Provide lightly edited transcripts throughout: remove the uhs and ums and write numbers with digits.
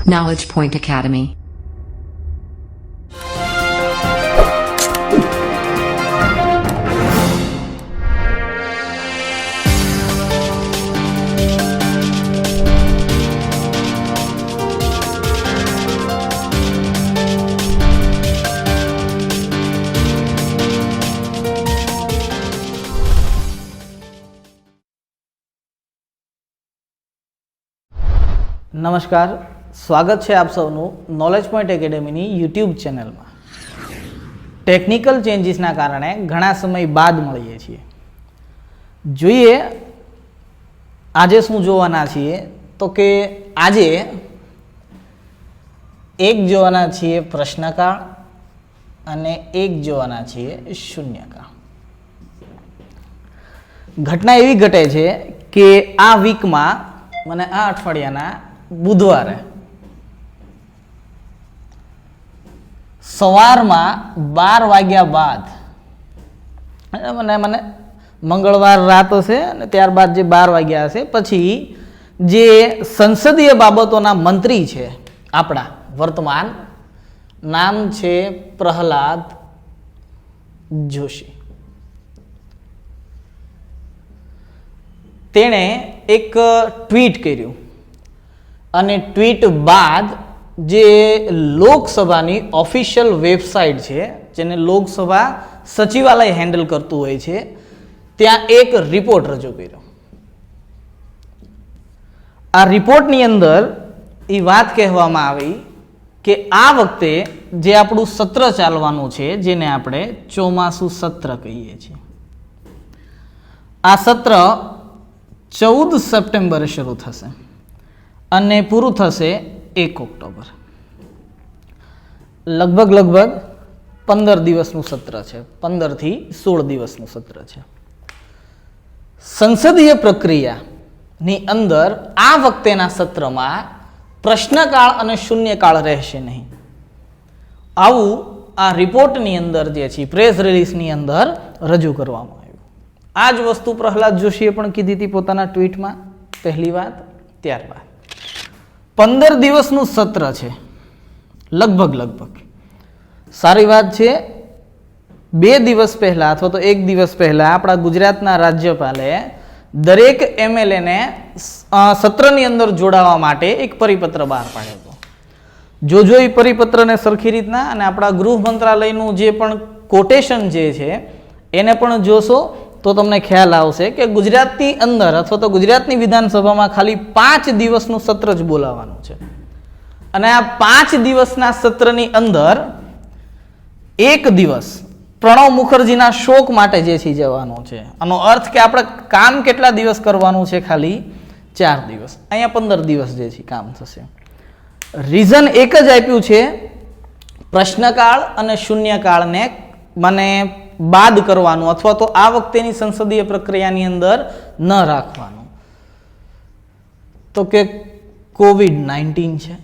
Knowledge Point Academy. નમસ્કાર, સ્વાગત છે આપ સૌનું નોલેજ પોઈન્ટ એકેડેમીની યુટ્યુબ ચેનલમાં. ટેકનિકલ ચેન્જીસના કારણે ઘણા સમય બાદ મળીએ છીએ. જોઈએ આજે શું જોવાના છીએ તો કે આજે એક જોવાના છીએ પ્રશ્નકાળ અને એક જોવાના છીએ શૂન્યકાળ. ઘટના એવી ઘટે છે કે આ વીકમાં મને આ અઠવાડિયાના બુધવારે સવારમાં 12 વાગ્યા બાદ મને મંગળવાર રાત હશે અને ત્યારબાદ જે 12 વાગ્યા હશે પછી જે સંસદીય બાબતોના મંત્રી છે આપણા વર્તમાન, નામ છે પ્રહલાદ જોશી. તેણે એક ટ્વીટ કર્યું અને ટ્વીટ બાદ જે લોકસભાની ઓફિશિયલ વેબસાઇટ છે, જેને લોકસભા સચિવાલય હેન્ડલ કરતું હોય છે, ત્યાં એક રિપોર્ટ રજૂ કર્યો. આ રિપોર્ટની અંદર એ વાત કહેવામાં આવી કે આ વખતે જે આપણું સત્ર ચાલવાનું છે, જેને આપણે ચોમાસું સત્ર કહીએ છીએ, આ સત્ર 14 સપ્ટેમ્બરે શરૂ થશે અને પૂરું થશે 1 ઓક્ટોબર. લગભગ 15 દિવસનું સત્ર છે, 15 થી 16 દિવસનું સત્ર છે. સંસદીય પ્રક્રિયાની અંદર આ વખતેના સત્રમાં પ્રશ્નકાળ અને શૂન્યકાળ રહેશે નહીં. આવું આ રિપોર્ટની અંદર જે છે, પ્રેસ રિલીઝની અંદર રજૂ કરવામાં આવ્યું. આ જ વસ્તુ પ્રહલાદ જોશીએ પણ કીધી હતી પોતાના ટ્વીટમાં. પહેલી વાત. ત્યારબાદ 15 દિવસનું સત્ર છે, લગભગ સારી વાત છે. 2 દિવસ પહેલા અથવા તો 1 દિવસ પહેલા આપણા ગુજરાતના રાજ્યપાલે દરેક એમએલએને સત્રની અંદર જોડાવા માટે એક પરિપત્ર બહાર પાડ્યો હતો. જોજો એ પરિપત્રને સરખી રીતના, અને આપણા ગૃહ મંત્રાલયનું જે પણ કોટેશન જે છે એને પણ જોશો તો તમને ખ્યાલ આવશે કે ગુજરાતની અંદર અથવા તો ગુજરાતની વિધાનસભામાં ખાલી 5 દિવસનું સત્ર જ બોલાવવાનું છે. અને આ 5 દિવસના સત્રની અંદર 1 દિવસ પ્રણવ મુખર્જીના શોક માટે જે છે જવાનું છે. આનો અર્થ કે આપણે કામ કેટલા દિવસ કરવાનું છે? ખાલી 4 દિવસ. અહીંયા 15 દિવસ જે છે કામ થશે. રીઝન એક જ આપ્યું છે, પ્રશ્નકાળ અને શૂન્યકાળને મને બાદ કરવાનું અથવા તો આ વખતેની સંસદીય પ્રક્રિયાની અંદર ન રાખવાનું. તો કે COVID-19 છે.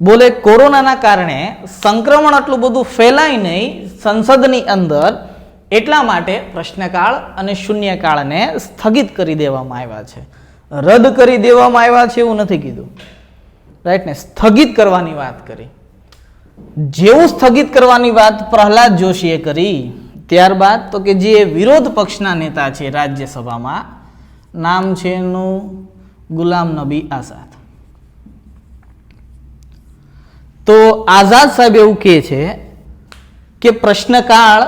બોલે કોરોનાના કારણે સંક્રમણ આટલું બધું ફેલાય નહીં સંસદની અંદર, એટલા માટે પ્રશ્નકાળ અને શૂન્યકાળને સ્થગિત કરી દેવામાં આવ્યા છે. રદ કરી દેવામાં આવ્યા છે એવું નથી કીધું, રાઈટ ને? સ્થગિત કરવાની વાત કરી. જેવું સ્થગિત કરવાની વાત પ્રહલાદ જોશીએ કરી, ત્યારબાદ તો કે જે વિરોધ પક્ષના નેતા છે રાજ્યસભામાં, નામ છે એનું ગુલામ નબી આઝાદ. તો આઝાદ સાહેબ એવું કહે છે કે પ્રશ્નકાળ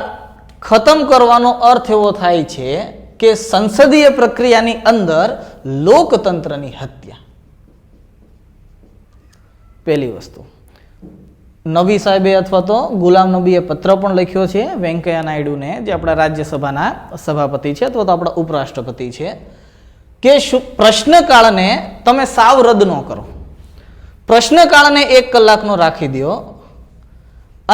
ખતમ કરવાનો અર્થ એવો થાય છે કે સંસદીય પ્રક્રિયાની અંદર લોકતંત્રની હત્યા. પહેલી વસ્તુ. નબી સાહેબે અથવા તો ગુલામ નબીએ પત્ર પણ લખ્યો છે વેંકૈયા નાયડુને, જે આપણા રાજ્યસભાના સભાપતિ છે અથવા તો આપણા ઉપરાષ્ટ્રપતિ છે, કે પ્રશ્નકાળને તમે સાવ રદ ન કરો. પ્રશ્નકાળને 1 કલાકનો રાખી દો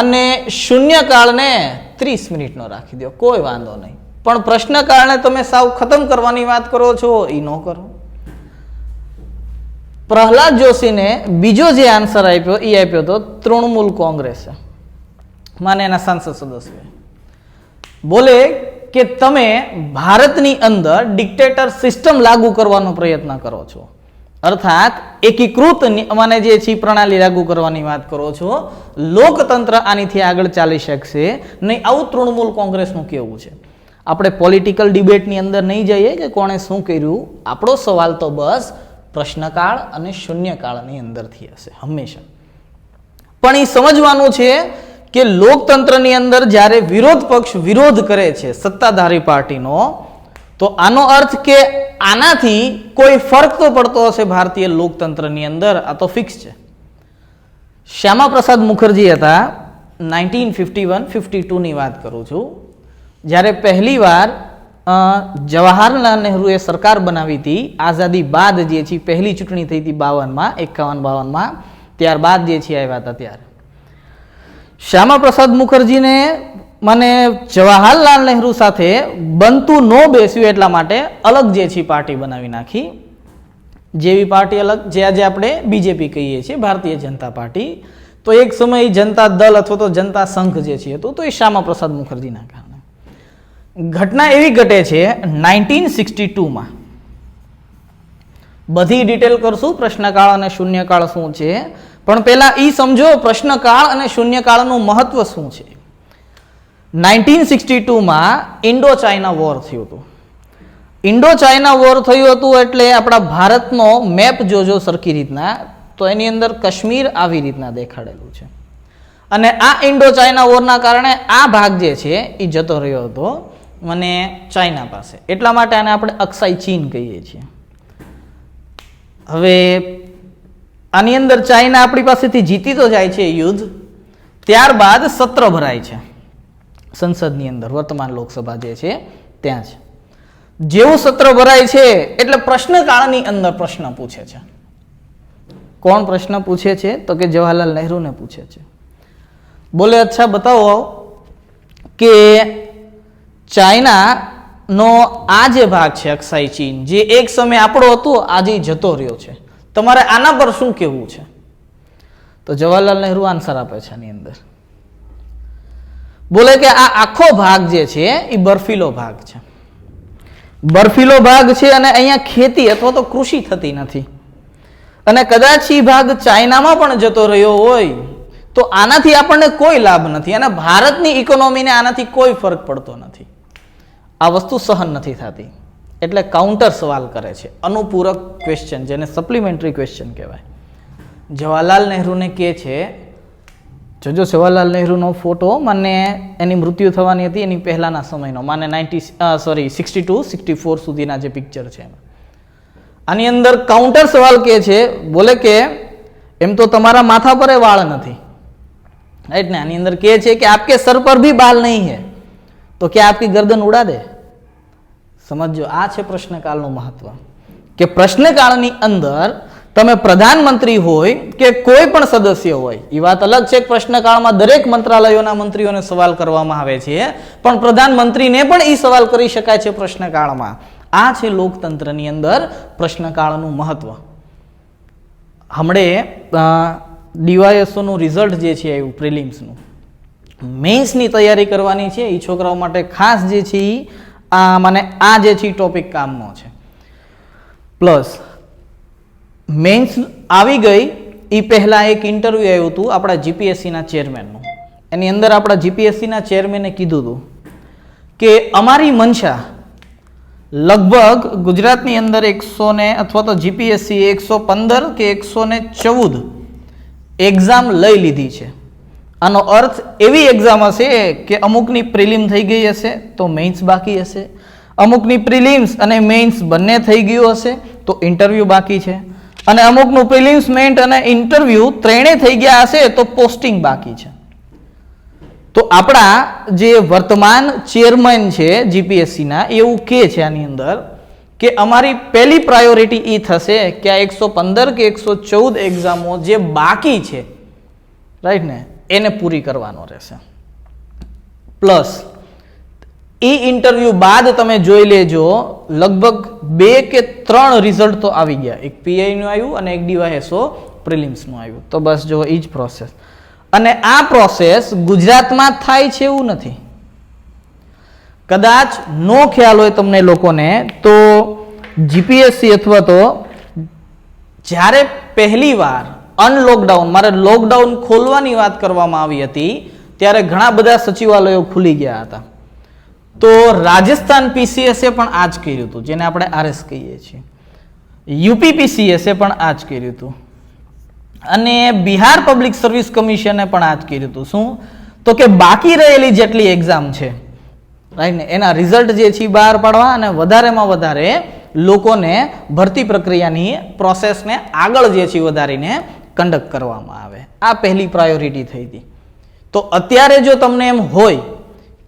અને શૂન્યકાળને 30 મિનિટનો રાખી દો, કોઈ વાંધો નહીં. પણ પ્રશ્નકાળને તમે સાવ ખતમ કરવાની વાત કરો છો, એ ન કરો. પ્રહલાદ જોશીને બીજો જે આન્સર આપ્યો એ આપ્યો હતો તૃણમૂલ કોંગ્રેસે, માને એના સાંસદ સદસ્ય. બોલે કે તમે ભારતની અંદર ડિક્ટેટર સિસ્ટમ લાગુ કરવાનો પ્રયત્ન કરો છો અર્થાત એકીકૃત મને જે છે પ્રણાલી લાગુ કરવાની વાત કરો છો, લોકતંત્ર આનીથી આગળ ચાલી શકશે નહીં, આવું તૃણમૂલ કોંગ્રેસનું કહેવું છે. આપણે પોલિટિકલ ડિબેટની અંદર નહીં જઈએ કે કોણે શું કર્યું. આપણો સવાલ તો બસ પ્રશ્નકાળ અને શૂન્યકાળની અંદરથી હશે હંમેશા. પણ એ સમજવાનું છે કે લોકતંત્રની અંદર જ્યારે વિરોધ પક્ષ વિરોધ કરે છે સત્તાધારી પાર્ટીનો, તો આનો અર્થ કે આનાથી કોઈ ફરક તો પડતો હશે ભારતીય લોકતંત્રની અંદર, આ તો ફિક્સ છે. શ્યામા પ્રસાદ મુખર્જી હતા, 1951-52 ની વાત કરું છું, જ્યારે પહેલી વાર જવાહરલાલ નહેરુએ સરકાર બનાવી હતી. આઝાદી બાદ જે છે પહેલી ચૂંટણી થઈ હતી 51-52માં, ત્યારબાદ જે છે આવ્યા હતા. ત્યારે શ્યામા પ્રસાદ મુખર્જીને મને જવાહરલાલ નહેરુ સાથે બનતું ન બેસ્યું, એટલા માટે અલગ જે છે પાર્ટી બનાવી નાખી. જેવી પાર્ટી અલગ, જે આજે આપણે બીજેપી કહીએ છીએ, ભારતીય જનતા પાર્ટી. તો એક સમય જનતા દળ અથવા તો જનતા સંઘ જે છે હતું, તો એ શ્યામા પ્રસાદ મુખર્જીના કારણે. ઘટના એવી ઘટે છે 1962માં. બધી ડિટેલ કરશું, પ્રશ્નકાળ અને શૂન્યકાળ શું છે, પણ પહેલા એ સમજો પ્રશ્નકાળ અને શૂન્યકાળનું મહત્વ શું છે. 1962માં ઇન્ડો ચાઇના વોર થયું હતું. ઇન્ડો ચાઇના વોર થયું હતું એટલે આપણા ભારતનો મેપ જોજો સરખી રીતના, તો એની અંદર કાશ્મીર આવી રીતના દેખાડેલું છે. અને આ ઇન્ડો ચાઇના વોરના કારણે આ ભાગ જે છે એ જતો રહ્યો હતો મને ચાઇના પાસે, એટલા માટે આને આપણે અક્સાઈ ચીન કહીએ છીએ. હવે આની અંદર ચાઇના આપણી પાસેથી જીતી તો જાય છે યુદ્ધ, ત્યારબાદ સત્ર ભરાય છે સંસદની અંદર, વર્તમાન લોકસભા જે છે ત્યાં છે. જેવું સત્ર ભરાય છે એટલે પ્રશ્નકાળની અંદર પ્રશ્ન પૂછે છે. કોણ પ્રશ્ન પૂછે છે? તો કે જવાહરલાલ નહેરુને પૂછે છે. બોલે અચ્છા બતાવો કે ચાઇનાનો આ જે ભાગ છે અક્સાઈ ચીન, જે એક સમય આપણો હતો આજે જતો રહ્યો છે, તમારે આના પર શું કહેવું છે? તો જવાહરલાલ નહેરુ આન્સર આપે છે આની અંદર. બોલે કે આ આખો ભાગ જે છે એ બર્ફીલો ભાગ છે. બર્ફીલો ભાગ છે અને અહીંયા ખેતી અથવા તો કૃષિ થતી નથી. અને કદાચ એ ભાગ ચાઇનામાં પણ જતો રહ્યો હોય તો આનાથી આપણને કોઈ લાભ નથી, અને ભારતની ઇકોનોમીને આનાથી કોઈ ફરક પડતો નથી. આ વસ્તુ સહન નથી થતી. એટલે કાઉન્ટર સવાલ કરે છે, અનુપૂરક ક્વેશ્ચન, જેને સપ્લિમેન્ટરી ક્વેશ્ચન કહેવાય. જવાહરલાલ નહેરુને કહે છે, જોજો જવાહરલાલ નહેરુનો ફોટો મને એની મૃત્યુ થવાની હતી એની પહેલાના સમયનો, મને 62-64 સુધીના જે પિક્ચર છે આની અંદર કાઉન્ટર સવાલ કહે છે. બોલે કે એમ તો તમારા માથા પર વાળ નથી, રાઈટ ને? આની અંદર કહે છે કે આપકે સર પર ભી બાલ નહીં है तो क्या आपकी गर्दन उड़ा दे? સમજો, આ છે પ્રશ્નકાળનું મહત્વ. કે પ્રશ્નકાળની અંદર તમે પ્રધાનમંત્રી હોય કે કોઈ પણ સદસ્ય હોય, એ વાત અલગ છે કે પ્રશ્નકાળમાં દરેક મંત્રાલયોના મંત્રીઓને સવાલ કરવામાં આવે છે, પણ પ્રધાનમંત્રીને પણ એ સવાલ કરી શકાય છે પ્રશ્નકાળમાં. આ છે લોકતંત્રની અંદર પ્રશ્નકાળનું મહત્વ. હમણે ડીવાયએસઓનું રિઝલ્ટ જે છે એવું પ્રિલિમ્સનું, મેઇન્સની તૈયારી કરવાની છે એ છોકરાઓ માટે ખાસ જે છે મને આ જે છે ટોપિક કામનો છે. પ્લસ મેઇન્સ આવી ગઈ એ પહેલાં એક ઇન્ટરવ્યૂ આવ્યું હતું આપણા જીપીએસસીના ચેરમેનનું. એની અંદર આપણા જીપીએસસીના ચેરમેને કીધું હતું કે અમારી મનસા લગભગ ગુજરાતની અંદર 100 અથવા તો જીપીએસસી 115 કે 114 એક્ઝામ લઈ લીધી છે. આનો અર્થ એવી એક્ઝામ હશે કે અમુકની પ્રિલિમ થઈ ગઈ હશે તો મેઇન્સ બાકી હશે, અમુકની પ્રિલિમ્સ અને મેઇન્સ બંને થઈ ગયું હશે તો ઇન્ટરવ્યૂ બાકી છે, અને અમુકનું પ્રિલિમ્સ મેઇન્સ અને ઇન્ટરવ્યૂ ત્રણેય થઈ ગયા હશે તો પોસ્ટિંગ બાકી છે. તો આપણા જે વર્તમાન ચેરમેન છે જીપીએસસીના એવું કહે છે આની અંદર કે અમારી પહેલી પ્રાયોરિટી એ થશે કે આ 115 કે 114 એક્ઝામો જે બાકી છે, રાઈટ ને, એને પૂરી કરવાનો રહેશે. પ્લસ એ ઇન્ટરવ્યૂ બાદ તમે જોઈ લેજો લગભગ 2 કે 3 રિઝલ્ટ તો આવી ગયા. એક પીઆઈનું આવ્યું અને એક ડીવાયએસઓ પ્રિલિમ્સનું આવ્યું. તો બસ જો એ જ પ્રોસેસ. અને આ પ્રોસેસ ગુજરાતમાં થાય છે એવું નથી. કદાચ નો ખ્યાલ હોય તમને લોકોને તો જીપીએસસી અથવા તો જ્યારે પહેલીવાર અનલોકડાઉન, મારે લોકડાઉન ખોલવાની વાત કરવામાં આવી હતી, ત્યારે ઘણા બધા સચિવાલયો ખુલી ગયા હતા. તો રાજસ્થાન પીસીએસે પણ આ જ કર્યું હતું, જેને આપણે આરએસ કહીએ છીએ. યુપી પીસીએસે પણ આ જ કર્યું હતું અને બિહાર પબ્લિક સર્વિસ કમિશને પણ આ જ કર્યું હતું. શું? તો કે બાકી રહેલી જેટલી એક્ઝામ છે, રાઈટ ને, એના રિઝલ્ટ જે છે બહાર પાડવા અને વધારેમાં વધારે લોકોને ભરતી પ્રક્રિયાની પ્રોસેસને આગળ જે છે વધારીને કન્ડક્ટ કરવામાં આવે. આ પહેલી પ્રાયોરિટી થઈ હતી. તો અત્યારે જો તમને એમ હોય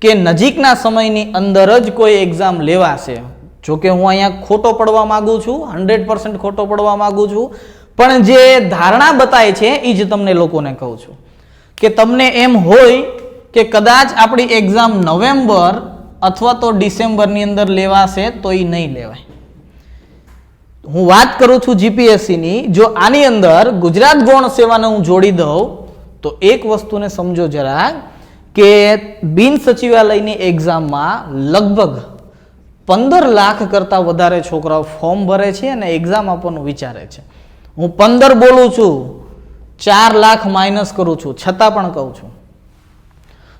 કે નજીકના સમયની અંદર જ કોઈ એક્ઝામ લેવાશે, જો કે હું અહીંયા ખોટો પડવા માંગુ છું, 100% ખોટો પડવા માંગુ છું, પણ જે ધારણા બતાય છે એ જ તમને લોકોને કહું છું કે તમને એમ હોય કે કદાચ આપણી એક્ઝામ નવેમ્બર અથવા તો ડિસેમ્બરની અંદર લેવાશે તો એ નહીં લેવાય. હું વાત કરું છું જીપીએસસીની. જો આની અંદર ગુજરાત ગૌણ સેવાને હું જોડી દઉં તો એક વસ્તુને સમજો જરા, કે બિન સચિવાલયની એક્ઝામમાં લગભગ 15 લાખ કરતાં વધારે છોકરાઓ ફોર્મ ભરે છે અને એક્ઝામ આપવાનું વિચારે છે. હું 15 બોલું છું, 4 લાખ માઇનસ કરું છું, છતાં પણ કહું છું,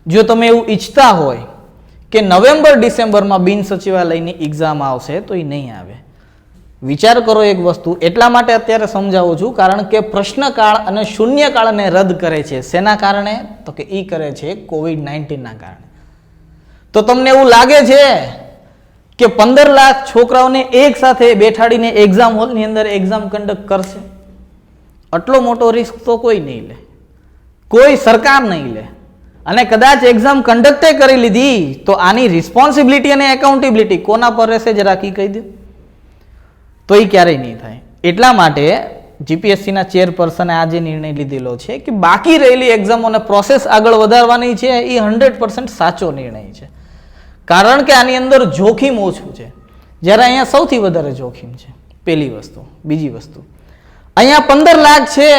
જો તમે એવું ઈચ્છતા હોય કે નવેમ્બર ડિસેમ્બરમાં બિન સચિવાલયની એક્ઝામ આવશે તો એ નહીં આવે. વિચાર કરો એક વસ્તુ, એટલા માટે અત્યારે સમજાવું છું, કારણ કે પ્રશ્નકાળ અને શૂન્યકાળને રદ કરે છે. શેના કારણે? તો કે એ કરે છે COVID-19ના કારણે. તો તમને એવું લાગે છે કે 15 લાખ છોકરાઓને એક સાથે બેઠાડીને એક્ઝામ હોલની અંદર એક્ઝામ કન્ડક્ટ કરશે? આટલો મોટો રિસ્ક તો કોઈ નહીં લે, કોઈ સરકાર નહીં લે. અને કદાચ એક્ઝામ કન્ડક્ટે કરી લીધી તો આની રિસ્પોન્સિબિલિટી અને એકાઉન્ટેબિલિટી કોના પર રહેશે જરા કહી દો? તો એ ક્યારેય નહીં થાય. એટલા માટે જીપીએસસીના ચેરપર્સને આ જે નિર્ણય લીધેલો છે કે બાકી રહેલી એક્ઝામોને પ્રોસેસ આગળ વધારવાની છે, એ 100% સાચો નિર્ણય છે. કારણ કે આની અંદર જોખીમ ઓછું છે, જ્યારે અહીંયા સૌથી વધારે જોખીમ છે. પહેલી વસ્તુ. બીજી વસ્તુ, અહીંયા 15 લાખ છે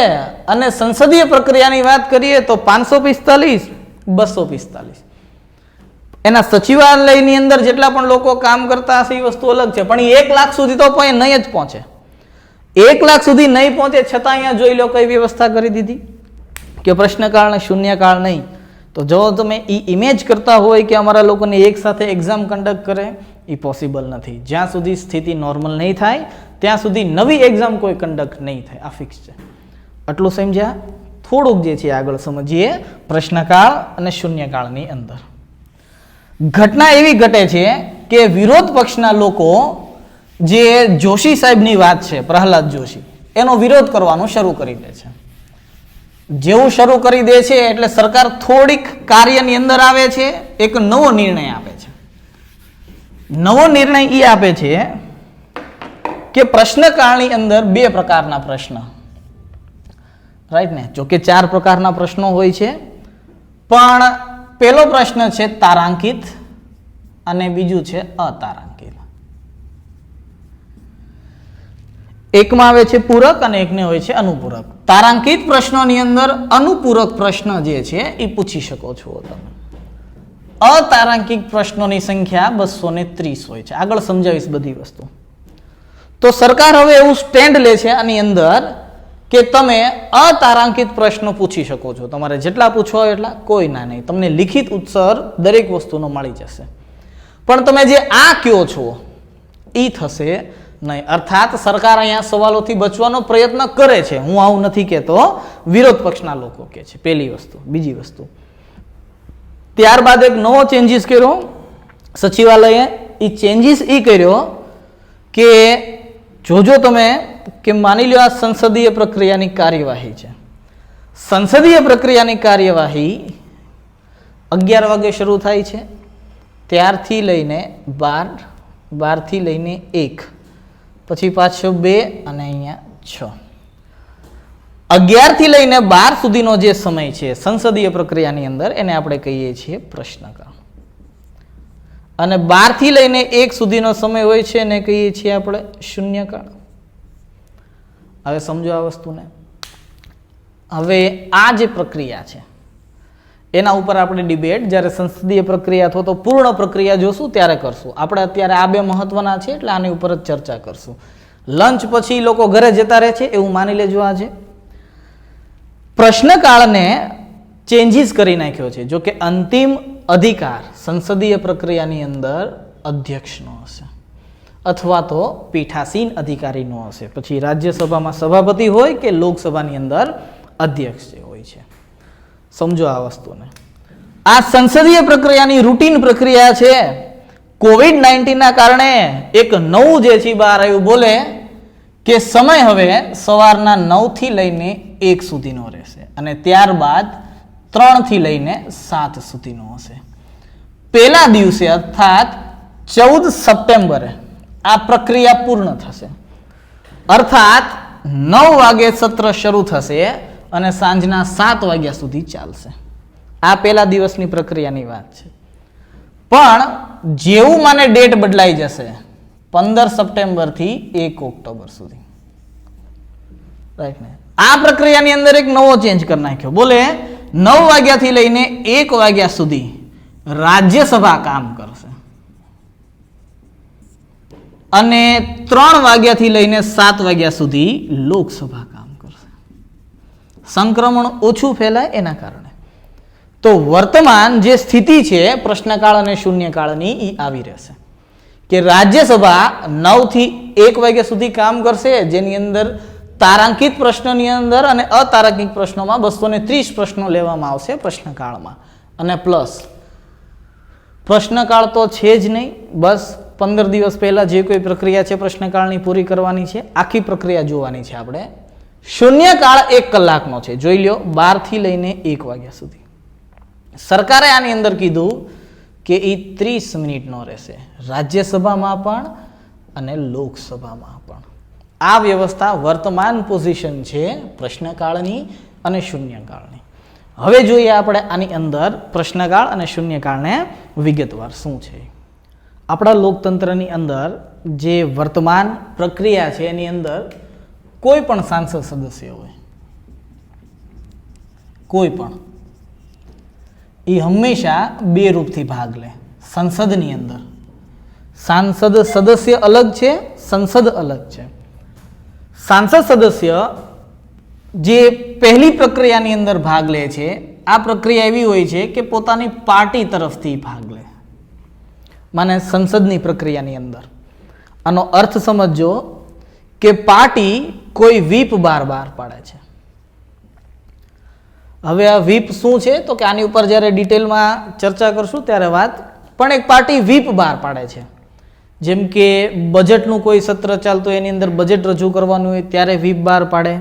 અને સંસદીય પ્રક્રિયાની વાત કરીએ તો 545, 245. એના સચિવાલયની અંદર જેટલા પણ લોકો કામ કરતા હશે એ વસ્તુ અલગ છે, પણ એ 1 લાખ સુધી તો નહીં જ પહોંચે. 1 લાખ સુધી નહીં પહોંચે છતાં અહીંયા જોઈ લો કઈ વ્યવસ્થા કરી દીધી કે પ્રશ્નકાળ અને શૂન્યકાળ નહીં. તો જો તમે એ ઇમેજ કરતા હોય કે અમારા લોકોને એક સાથે એક્ઝામ કન્ડક્ટ કરે, એ પોસિબલ નથી. જ્યાં સુધી સ્થિતિ નોર્મલ નહીં થાય ત્યાં સુધી નવી એક્ઝામ કોઈ કન્ડક્ટ નહીં થાય. આ ફિક્સ છે. આટલું સમજ્યા? થોડુંક જે છે આગળ સમજીએ પ્રશ્નકાળ અને શૂન્યકાળની અંદર. ઘટના એવી ઘટે છે કે વિરોધ પક્ષના લોકો, જે જોશી સાહેબની વાત છે, પ્રહલાદ જોશી, એનો વિરોધ કરવાનું શરૂ કરી દે છે. જેવું શરૂ કરી દે છે એટલે સરકાર થોડીક કાર્યની અંદર આવે છે, એક નવો નિર્ણય આપે છે. નવો નિર્ણય એ આપે છે કે પ્રશ્નકાળની અંદર 2 પ્રકારના પ્રશ્ન, રાઈટ ને, જો કે 4 પ્રકારના પ્રશ્નો હોય છે, પણ પહેલો પ્રશ્ન છે તારાંકિત અને બીજું છે અતારાંકિત. એકમાં આવે છે પૂરક અને એકને હોય છે અનુપૂરક. તારાંકિત પ્રશ્નોની અંદર અનુપૂરક પ્રશ્ન જે છે એ પૂછી શકો છો તમે. અતારાંકિત પ્રશ્નોની સંખ્યા 230 હોય છે. આગળ સમજાવીશ બધી વસ્તુ. તો સરકાર હવે એવું સ્ટેન્ડ લે છે આની અંદર કે તમે અતારાંકિત પ્રશ્નો પૂછી શકો છો. તમારે જેટલા પૂછવા હોય એટલા, કોઈ ના નહીં. તમને લિખિત ઉત્તર દરેક વસ્તુનો મળી જશે. પણ તમે જે આ કહો છો એ થશે નહીં. અર્થાત સરકાર અહીંયા સવાલોથી બચવાનો પ્રયત્ન કરે છે. હું આવું નથી કહેતો, વિરોધ પક્ષના લોકો કહે છે. પહેલી વસ્તુ. બીજી વસ્તુ, ત્યારબાદ એક નવો ચેન્જીસ કર્યો સચિવાલયે. એ ચેન્જીસ એ કર્યો કે જોજો તમે કે માની લો આ સંસદીય પ્રક્રિયાની કાર્યવાહી છે. સંસદીય પ્રક્રિયાની કાર્યવાહી 11 વાગે શરૂ થાય છે, ત્યારથી લઈને 12, 12થી લઈને 1, પછી પાછો 2 અને અહીંયા 6. 11થી લઈને 12 સુધીનો જે સમય છે સંસદીય પ્રક્રિયાની અંદર, એને આપણે કહીએ છીએ પ્રશ્નકાળ. અને 12થી લઈને 1 સુધીનો સમય હોય છે એને કહીએ છીએ આપણે શૂન્યકાળ. હવે સમજો આ વસ્તુને. હવે આ જે પ્રક્રિયા છે એના ઉપર આપણે ડિબેટ જ્યારે સંસદીય પ્રક્રિયા અથવા તો પૂર્ણ પ્રક્રિયા જોશું ત્યારે કરશું. આપણે અત્યારે આ 2 મહત્વના છે એટલે આની ઉપર જ ચર્ચા કરશું. લંચ પછી લોકો ઘરે જતા રહે છે એવું માની લેજો. આજે પ્રશ્નકાળને ચેન્જીસ કરી નાખ્યો છે. જો કે અંતિમ અધિકાર સંસદીય પ્રક્રિયાની અંદર અધ્યક્ષનો હશે અથવા તો પીઠાસીન અધિકારીનો હશે. પછી રાજ્યસભામાં સભાપતિ હોય કે લોકસભાની અંદર અધ્યક્ષ જે હોય છે. સમજો આ વસ્તુને. આ સંસદીય પ્રક્રિયાની રૂટીન પ્રક્રિયા છે. કોવિડ-19ના કારણે એક નવું જે છે બહાર આવ્યું, બોલે કે સમય હવે સવારના 9 થી લઈને 1 સુધીનો રહેશે અને ત્યારબાદ 3 થી લઈને 7 સુધીનો હશે. પહેલા દિવસે અર્થાત 14 સપ્ટેમ્બરે આ પ્રક્રિયા પૂર્ણ થશે. અર્થાત 9 વાગે સત્ર શરૂ થશે અને સાંજના 7 વાગ્યા સુધી ચાલશે. આ પહેલા દિવસની પ્રક્રિયાની વાત છે. પણ જેવું મને ડેટ બદલાઈ જશે 15 સપ્ટેમ્બર થી 1 ઓક્ટોબર સુધી, રાઈટ ને, આ પ્રક્રિયાની અંદર એક નવો ચેન્જ કરી નાખ્યો. બોલે 9 વાગ્યાથી લઈને 1 વાગ્યા સુધી રાજ્યસભા કામ કરશે અને 3 વાગ્યાથી લઈને 7 વાગ્યા સુધી લોકસભા કામ કરશે. સંક્રમણ ઓછું ફેલાય એના કારણે. તો વર્તમાન જે સ્થિતિ છે પ્રશ્નકાળ અને શૂન્યકાળની એ આવી રહેશે કે રાજ્યસભા 9 થી 1 વાગ્યા સુધી કામ કરશે, જેની અંદર તારાંકિત પ્રશ્નની અંદર અને અતારાંકિત પ્રશ્નોમાં 230 પ્રશ્નો લેવામાં આવશે પ્રશ્નકાળમાં. અને પ્લસ પ્રશ્નકાળ તો છે જ નહીં, બસ 15 દિવસ પહેલા જે કોઈ પ્રક્રિયા છે પ્રશ્નકાળની પૂરી કરવાની છે, આખી પ્રક્રિયા જોવાની છે આપણે. શૂન્યકાળ 1 કલાકનો છે, જોઈ લ્યો, 12 થી લઈને 1 વાગ્યા સુધી. સરકારે આની અંદર કીધું કે એ 30 મિનિટનો રહેશે, રાજ્યસભામાં પણ અને લોકસભામાં પણ. આ વ્યવસ્થા વર્તમાન પોઝિશન છે પ્રશ્નકાળની અને શૂન્યકાળની. હવે જોઈએ આપણે આની અંદર પ્રશ્નકાળ અને શૂન્યકાળને વિગતવાર શું છે. આપણા લોકતંત્રની અંદર જે વર્તમાન પ્રક્રિયા છે એની અંદર કોઈ પણ સાંસદ સદસ્ય હોય, કોઈ પણ, એ હંમેશા 2 રૂપથી ભાગ લે. સંસદની અંદર સાંસદ સદસ્ય અલગ છે, સંસદ અલગ છે. સાંસદ સદસ્ય જે પહેલી પ્રક્રિયાની અંદર ભાગ લે છે, આ પ્રક્રિયા એવી હોય છે કે પોતાની પાર્ટી તરફથી ભાગ લે, માને સંસદની પ્રક્રિયાની અંદર. આનો અર્થ સમજો કે પાર્ટી કોઈ વ્હીપ બહાર પાડે છે. હવે આ વ્હીપ શું છે તો કે આની ઉપર જ્યારે ડિટેલમાં ચર્ચા કરશું ત્યારે વાત, પણ એક પાર્ટી વ્હીપ બહાર પાડે છે. જેમ કે બજેટનું કોઈ સત્ર ચાલતું એની અંદર બજેટ રજૂ કરવાનું હોય ત્યારે વ્હીપ બહાર પાડે.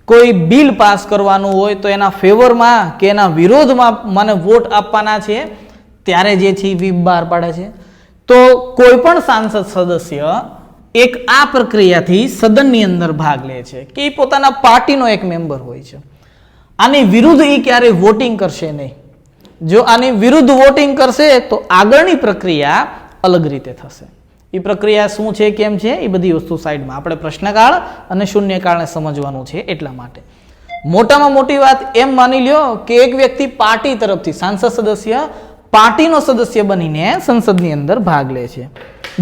કોઈ બિલ પાસ કરવાનું હોય તો એના ફેવરમાં કે એના વિરોધમાં મને વોટ આપવાના છે ત્યારે જે છે વ્હીપ બહાર પાડે છે. તો કોઈ પણ સાંસદ સદસ્ય એક આ પ્રક્રિયાથી સદનની અંદર ભાગ લે છે કે એ પોતાના પાર્ટીનો એક મેમ્બર હોય છે. આની વિરુદ્ધ એ ક્યારેય વોટિંગ કરશે નહીં. જો આની વિરુદ્ધ વોટિંગ કરશે તો આગળની પ્રક્રિયા અલગ રીતે થશે. એ પ્રક્રિયા શું છે, કેમ છે, એ બધી વસ્તુ સાઈડમાં, આપણે પ્રશ્નકાળ અને શૂન્યકાળને સમજવાનું છે. એટલા માટે મોટામાં મોટી વાત એમ માની લ્યો કે એક વ્યક્તિ પાર્ટી તરફથી, સાંસદ સદસ્ય પાર્ટીનો સદસ્ય બનીને સંસદની અંદર ભાગ લે છે,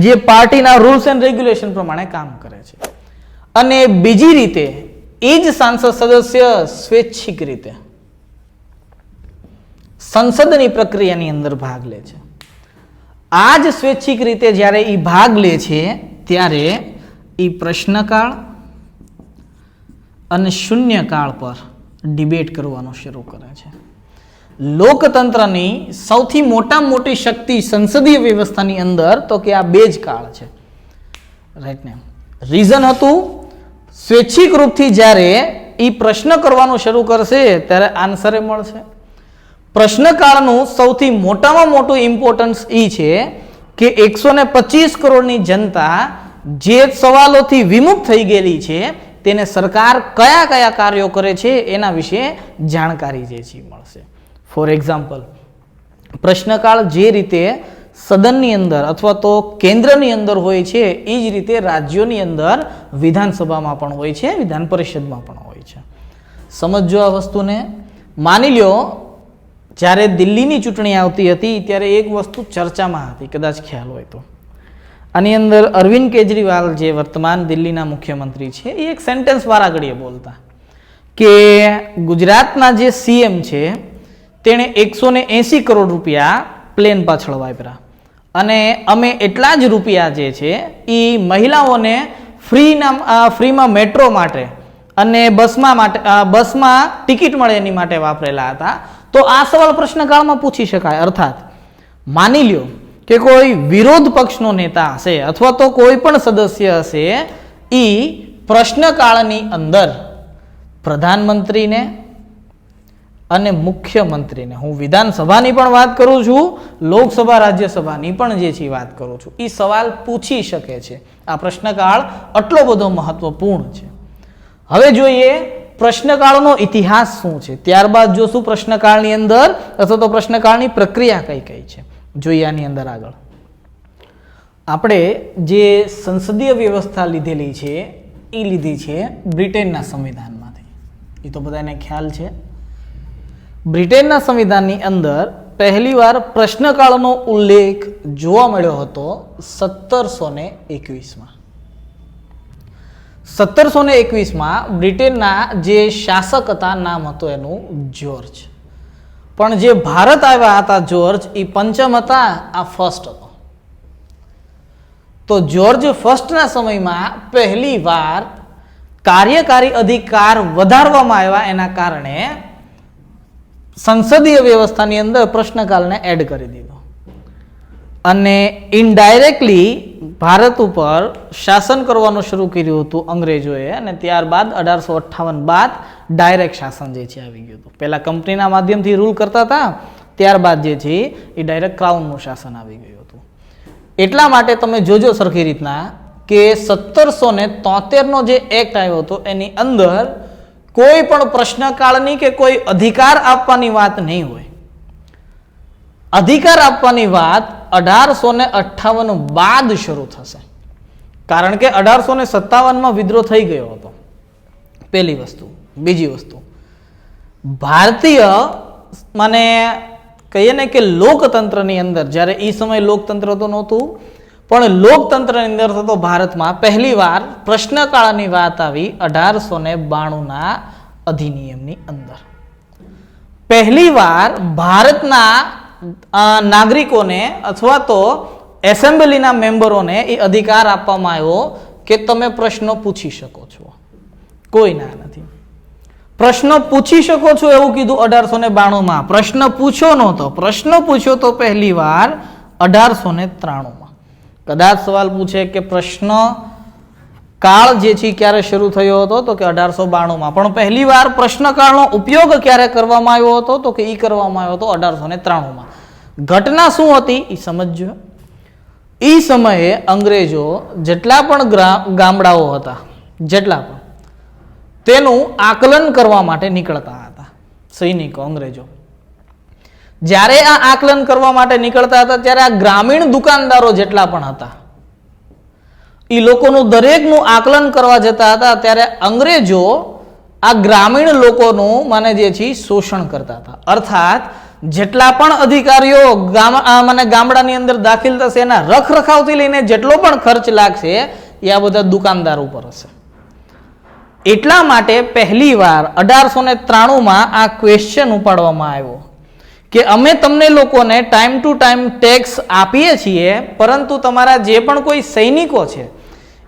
જે પાર્ટીના રૂલ્સ એન્ડ રેગ્યુલેશન પ્રમાણે કામ કરે છે. અને બીજી રીતે એ જ સાંસદ સદસ્ય સ્વૈચ્છિક રીતે સંસદની પ્રક્રિયાની અંદર ભાગ લે છે. આ જ સ્વૈચ્છિક રીતે જ્યારે એ ભાગ લે છે ત્યારે એ પ્રશ્નકાળ અને શૂન્યકાળ પર ડિબેટ કરવાનું શરૂ કરે છે. લોકતંત્રની સૌથી મોટામાં મોટી શક્તિ સંસદીય વ્યવસ્થાની અંદર તો કે આ 2 જ કાળ છે, રાઈટ ને. રીઝન હતું સ્વૈચ્છિક રૂપથી જ્યારે એ પ્રશ્ન કરવાનું શરૂ કરશે ત્યારે આન્સરે મળશે. પ્રશ્નકાળનું સૌથી મોટામાં મોટું ઇમ્પોર્ટન્સ એ છે કે 125 કરોડની જનતા જે સવાલોથી વિમુખ થઈ ગયેલી છે તેને સરકાર કયા કયા કાર્યો કરે છે એના વિશે જાણકારી જે છે મળશે. ફોર એક્ઝામ્પલ, પ્રશ્નકાળ જે રીતે સદનની અંદર અથવા તો કેન્દ્રની અંદર હોય છે એ જ રીતે રાજ્યોની અંદર વિધાનસભામાં પણ હોય છે, વિધાન પરિષદમાં પણ હોય છે. સમજો આ વસ્તુને. માની લ્યો જ્યારે દિલ્હીની ચૂંટણી આવતી હતી ત્યારે એક વસ્તુ ચર્ચામાં હતી, કદાચ ખ્યાલ હોય તો, આની અંદર અરવિંદ કેજરીવાલ જે વર્તમાન દિલ્હીના મુખ્યમંત્રી છે એ એક સેન્ટેન્સ વારાઘડીએ બોલતા કે ગુજરાતના જે સીએમ છે તેણે 180 કરોડ રૂપિયા પ્લેન પાછળ વાપર્યા અને અમે એટલા જ રૂપિયા જે છે એ મહિલાઓને ફ્રીમાં મેટ્રો માટે અને બસમાં ટિકિટ મળે એની માટે વાપરેલા હતા. તો આ સવાલ પ્રશ્નકાળમાં પૂછી શકાય. અર્થાત માની લ્યો કે કોઈ વિરોધ પક્ષનો નેતા હશે અથવા તો કોઈ પણ સદસ્ય હશે એ પ્રશ્નકાળની અંદર પ્રધાનમંત્રીને અને મુખ્યમંત્રીને, હું વિધાનસભાની પણ વાત કરું છું, લોકસભા રાજ્યસભાની પણ જે છે વાત કરું છું, એ સવાલ પૂછી શકે છે. આ પ્રશ્નકાળ આટલો બધો મહત્વપૂર્ણ છે. હવે જોઈએ પ્રશ્નકાળનો ઇતિહાસ શું છે, ત્યારબાદ જોશું પ્રશ્નકાળની અંદર અથવા તો પ્રશ્નકાળની પ્રક્રિયા કઈ કઈ છે. જોઈએ આની અંદર આગળ આપણે જે સંસદીય વ્યવસ્થા લીધેલી છે એ લીધી છે બ્રિટનના સંવિધાનમાંથી. એ તો બધાને ખ્યાલ છે. બ્રિટનના સંવિધાનની અંદર પહેલીવાર પ્રશ્નકાળનો ઉલ્લેખ જોવા મળ્યો હતો 1721માં. 1721માં બ્રિટનના જે શાસક હતા નામ હતું એનું જ્યોર્જ. પણ જે ભારત આવ્યા હતા જ્યોર્જ એ પંચમ હતા, આ ફર્સ્ટ હતો. તો જ્યોર્જ ફર્સ્ટના સમયમાં પહેલી વાર કાર્યકારી અધિકાર વધારવામાં આવ્યા, એના કારણે સંસદીય વ્યવસ્થાની અંદર પ્રશ્નકાળને એડ કરી દીધો અને ઇનડાયરેક્ટલી ભારત ઉપર શાસન કરવાનું શરૂ કર્યું હતું અંગ્રેજોએ. અને ત્યારબાદ 1858 બાદ ડાયરેક્ટ શાસન જે છે આવી ગયું હતું. પહેલા કંપનીના માધ્યમથી રૂલ કરતા હતા, ત્યારબાદ જે છે એ ડાયરેક્ટ ક્રાઉનનું શાસન આવી ગયું હતું. એટલા માટે તમે જોજો સરખી રીતના કે 1773નો જે એક્ટ આવ્યો હતો એની અંદર કોઈ પણ પ્રશ્નકાળની કે કોઈ અધિકાર આપવાની વાત નહીં હોય. અધિકાર આપવાની વાત 1858 બાદ શરૂ થશે, કારણ કે 1857માં વિદ્રોહ થઈ ગયો હતો. પહેલી વસ્તુ. બીજી વસ્તુ, ભારતીય મને કહીએ ને કે લોકતંત્રની અંદર, જ્યારે એ સમયે લોકતંત્ર તો નહોતું, પણ લોકતંત્રની અંદર થતો ભારતમાં પહેલી વાર પ્રશ્નકાળની વાત આવી 1892ના અધિનિયમની અંદર. પહેલી વાર ભારતના નાગરિકોને અથવા તો એસેમ્બલીના મેમ્બરોને એ અધિકાર આપવામાં આવ્યો કે તમે પ્રશ્નો પૂછી શકો છો. કોઈ ના નથી. પ્રશ્ન પૂછી શકો છો એવું કીધું 1892માં. પ્રશ્ન પૂછ્યો નહોતો. પ્રશ્ન પૂછ્યો તો પહેલી વાર 1893માં. કદાચ સવાલ પૂછે કે પ્રશ્ન કાળ જે છે ક્યારે શરૂ થયો હતો, તો કે 1892માં. પણ પહેલી વાર પ્રશ્નકાળનો ઉપયોગ ક્યારે કરવામાં આવ્યો હતો, તો કે એ કરવામાં આવ્યો હતો 1893માં. ઘટના શું હતી એ સમજજો. એ સમયે અંગ્રેજો જેટલા પણ ગામડાઓ હતા, જેટલા પણ, તેનું આકલન કરવા માટે નીકળતા હતા સૈનિકો અંગ્રેજો. જ્યારે આ આકલન કરવા માટે નીકળતા હતા ત્યારે આ ગ્રામીણ દુકાનદારો જેટલા પણ હતા એ લોકોનું દરેકનું આકલન કરવા જતા હતા. ત્યારે અંગ્રેજો આ ગ્રામીણ લોકોનું મને જે છે શોષણ કરતા હતા. અર્થાત જેટલા પણ અધિકારીઓ ગામડાની અંદર દાખલ થશે એના રખરખાવથી લઈને જેટલો પણ ખર્ચ લાગશે એ આ બધા દુકાનદાર ઉપર હશે. એટલા માટે પહેલી વાર 1893માં આ ક્વેશ્ચન ઉપાડવામાં આવ્યો કે અમે તમને લોકોને ટાઈમ ટુ ટાઈમ ટેક્સ આપીએ છીએ, પરંતુ તમારા જે પણ કોઈ સૈનિકો છે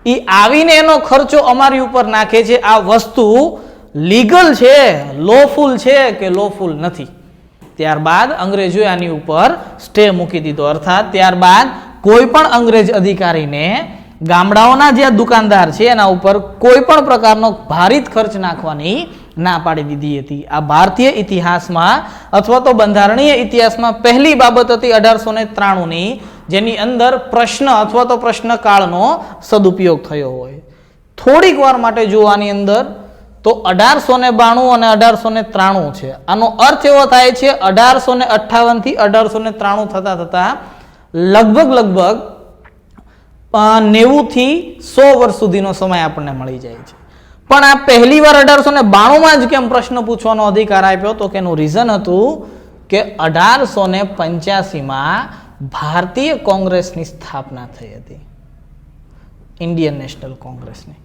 એ આવીને એનો ખર્ચો અમારી ઉપર નાખે છે. આ વસ્તુ લીગલ છે, લોફુલ છે કે લોફુલ નથી. ત્યારબાદ અંગ્રેજોએ આની ઉપર સ્ટે મૂકી દીધો. અર્થાત ત્યારબાદ કોઈ પણ અંગ્રેજ અધિકારીને ગામડાઓના જે દુકાનદાર છે એના ઉપર કોઈ પણ પ્રકારનો ભારિત ખર્ચ નાખવાની ના પાડી દીધી હતી. આ ભારતીય ઇતિહાસમાં અથવા તો બંધારણીય ઇતિહાસમાં પહેલી બાબત હતી 1893ની, જેની અંદર પ્રશ્ન અથવા તો પ્રશ્નકાળનો સદુપયોગ થયો હોય. થોડીક વાર માટે જોવાની અંદર તો 1892 અને 1893 છે. આનો અર્થ એવો થાય છે 1858 થી 1893 થતા થતા લગભગ 90 થી 100 વર્ષ સુધીનો સમય આપણને મળી જાય છે. પણ આ પહેલી વાર 1892માં જ કેમ પ્રશ્ન પૂછવાનો અધિકાર આપ્યો, તો કે એનું રીઝન હતું કે 1885માં ભારતીય કોંગ્રેસની સ્થાપના થઈ હતી. ઇન્ડિયન નેશનલ કોંગ્રેસની.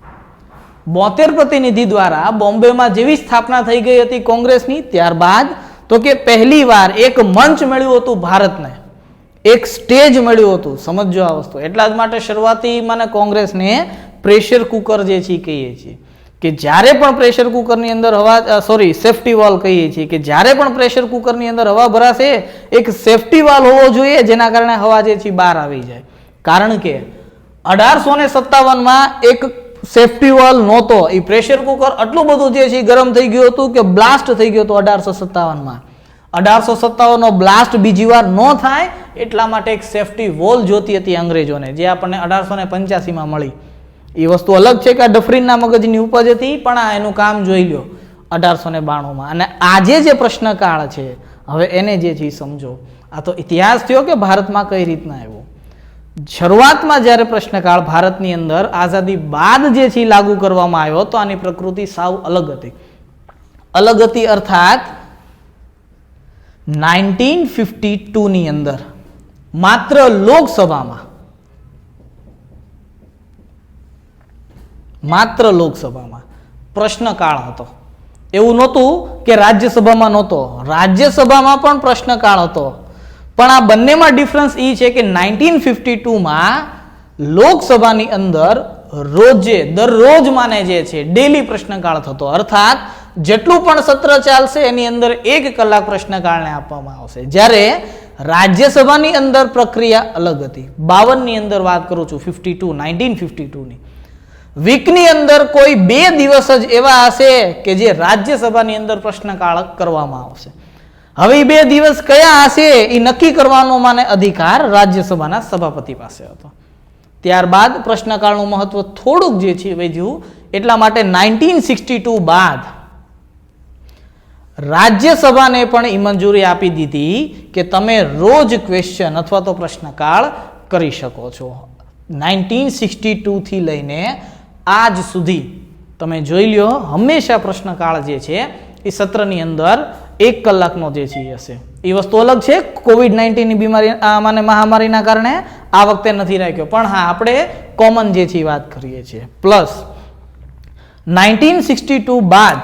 72 પ્રતિનિધિ દ્વારા બોમ્બેમાં જેવી સ્થાપના થઈ ગઈ હતી કોંગ્રેસની, ત્યારબાદ તો કે પહેલી વાર એક મંચ મળ્યું હતું ભારતને, એક સ્ટેજ મળ્યું હતું. સમજો આ વસ્તુ. એટલા જ માટે શરૂઆતી મને કોંગ્રેસને પ્રેશર કુકર જે છે કહીએ છીએ, કે જ્યારે પણ પ્રેશર કુકરની અંદર હવા સેફટી વાલ્વ કહીએ છીએ, કે જ્યારે પણ પ્રેશર કુકરની અંદર હવા ભરાશે એક સેફટી વાલ્વ હોવો જોઈએ જેના કારણે હવા જે છે બહાર આવી જાય. કારણ કે 1857માં એક સેફટી વાલ્વ નહોતો. એ પ્રેશર કુકર આટલું બધું જે છે ગરમ થઈ ગયું હતું કે બ્લાસ્ટ થઈ ગયું હતું 1857માં. 1857નો બ્લાસ્ટ બીજી વાર ન થાય એટલા માટે એક સેફટી વોલ જોતી હતી અંગ્રેજોને, જે આપણને 1885માં મળી. એ વસ્તુ અલગ છે કે આ ડફરીનના મગજની ઉપજ હતી, પણ આ એનું કામ જોઈ લ્યો 1892માં. અને આજે જે પ્રશ્નકાળ છે હવે એને જે છે સમજો. આ તો ઇતિહાસ થયો કે ભારતમાં કઈ રીતના આવ્યો. શરૂઆતમાં જ્યારે પ્રશ્નકાળ ભારતની અંદર આઝાદી બાદ જે છે લાગુ કરવામાં આવ્યો તો આની પ્રકૃતિ સાવ અલગ હતી. અલગ હતી અર્થાત 1952ની અંદર માત્ર લોકસભામાં પ્રશ્નકાળ હતો. એવું નહોતું કે રાજ્યસભામાં નહોતો, રાજ્યસભામાં પણ પ્રશ્નકાળ હતો. પણ આ બંનેમાં ડિફરન્સ એ છે કે 1952માં લોકસભાની અંદર દરરોજ માને જે છે ડેલી પ્રશ્નકાળ થતો. અર્થાત જેટલું પણ સત્ર ચાલશે એની અંદર 1 કલાક પ્રશ્નકાળને આપવામાં આવશે. જ્યારે રાજ્યસભાની અંદર પ્રક્રિયા અલગ હતી. 52ની અંદર વાત કરું છું, 1952ની. વીકની અંદર કોઈ 2 દિવસ જ એવા હશે કે જે રાજ્યસભાની અંદર પ્રશ્નકાળ કરવામાં આવશે. હવે એ 2 દિવસ કયા હશે એ નક્કી કરવાનો માને અધિકાર રાજ્યસભાના સભાપતિ પાસે હતો. ત્યારબાદ પ્રશ્નકાળનું મહત્વ થોડુંક જે છે વધ્યું. એટલા માટે 1962 બાદ રાજ્યસભાને પણ એ મંજૂરી આપી દીધી કે તમે રોજ ક્વેશ્ચન અથવા તો પ્રશ્નકાળ કરી શકો છો. 1962 થી લઈને આજ સુધી તમે જોઈ લ્યો હંમેશા પ્રશ્નકાળ જે છે એ સત્રની અંદર 1 કલાકનો જે છે હશે. એ વસ્તુ અલગ છે. કોવિડ-19ની બીમારી મહામારીના કારણે આ વખતે નથી રાખ્યો, પણ હા આપણે કોમન જે છે વાત કરીએ છીએ. પ્લસ 1962 બાદ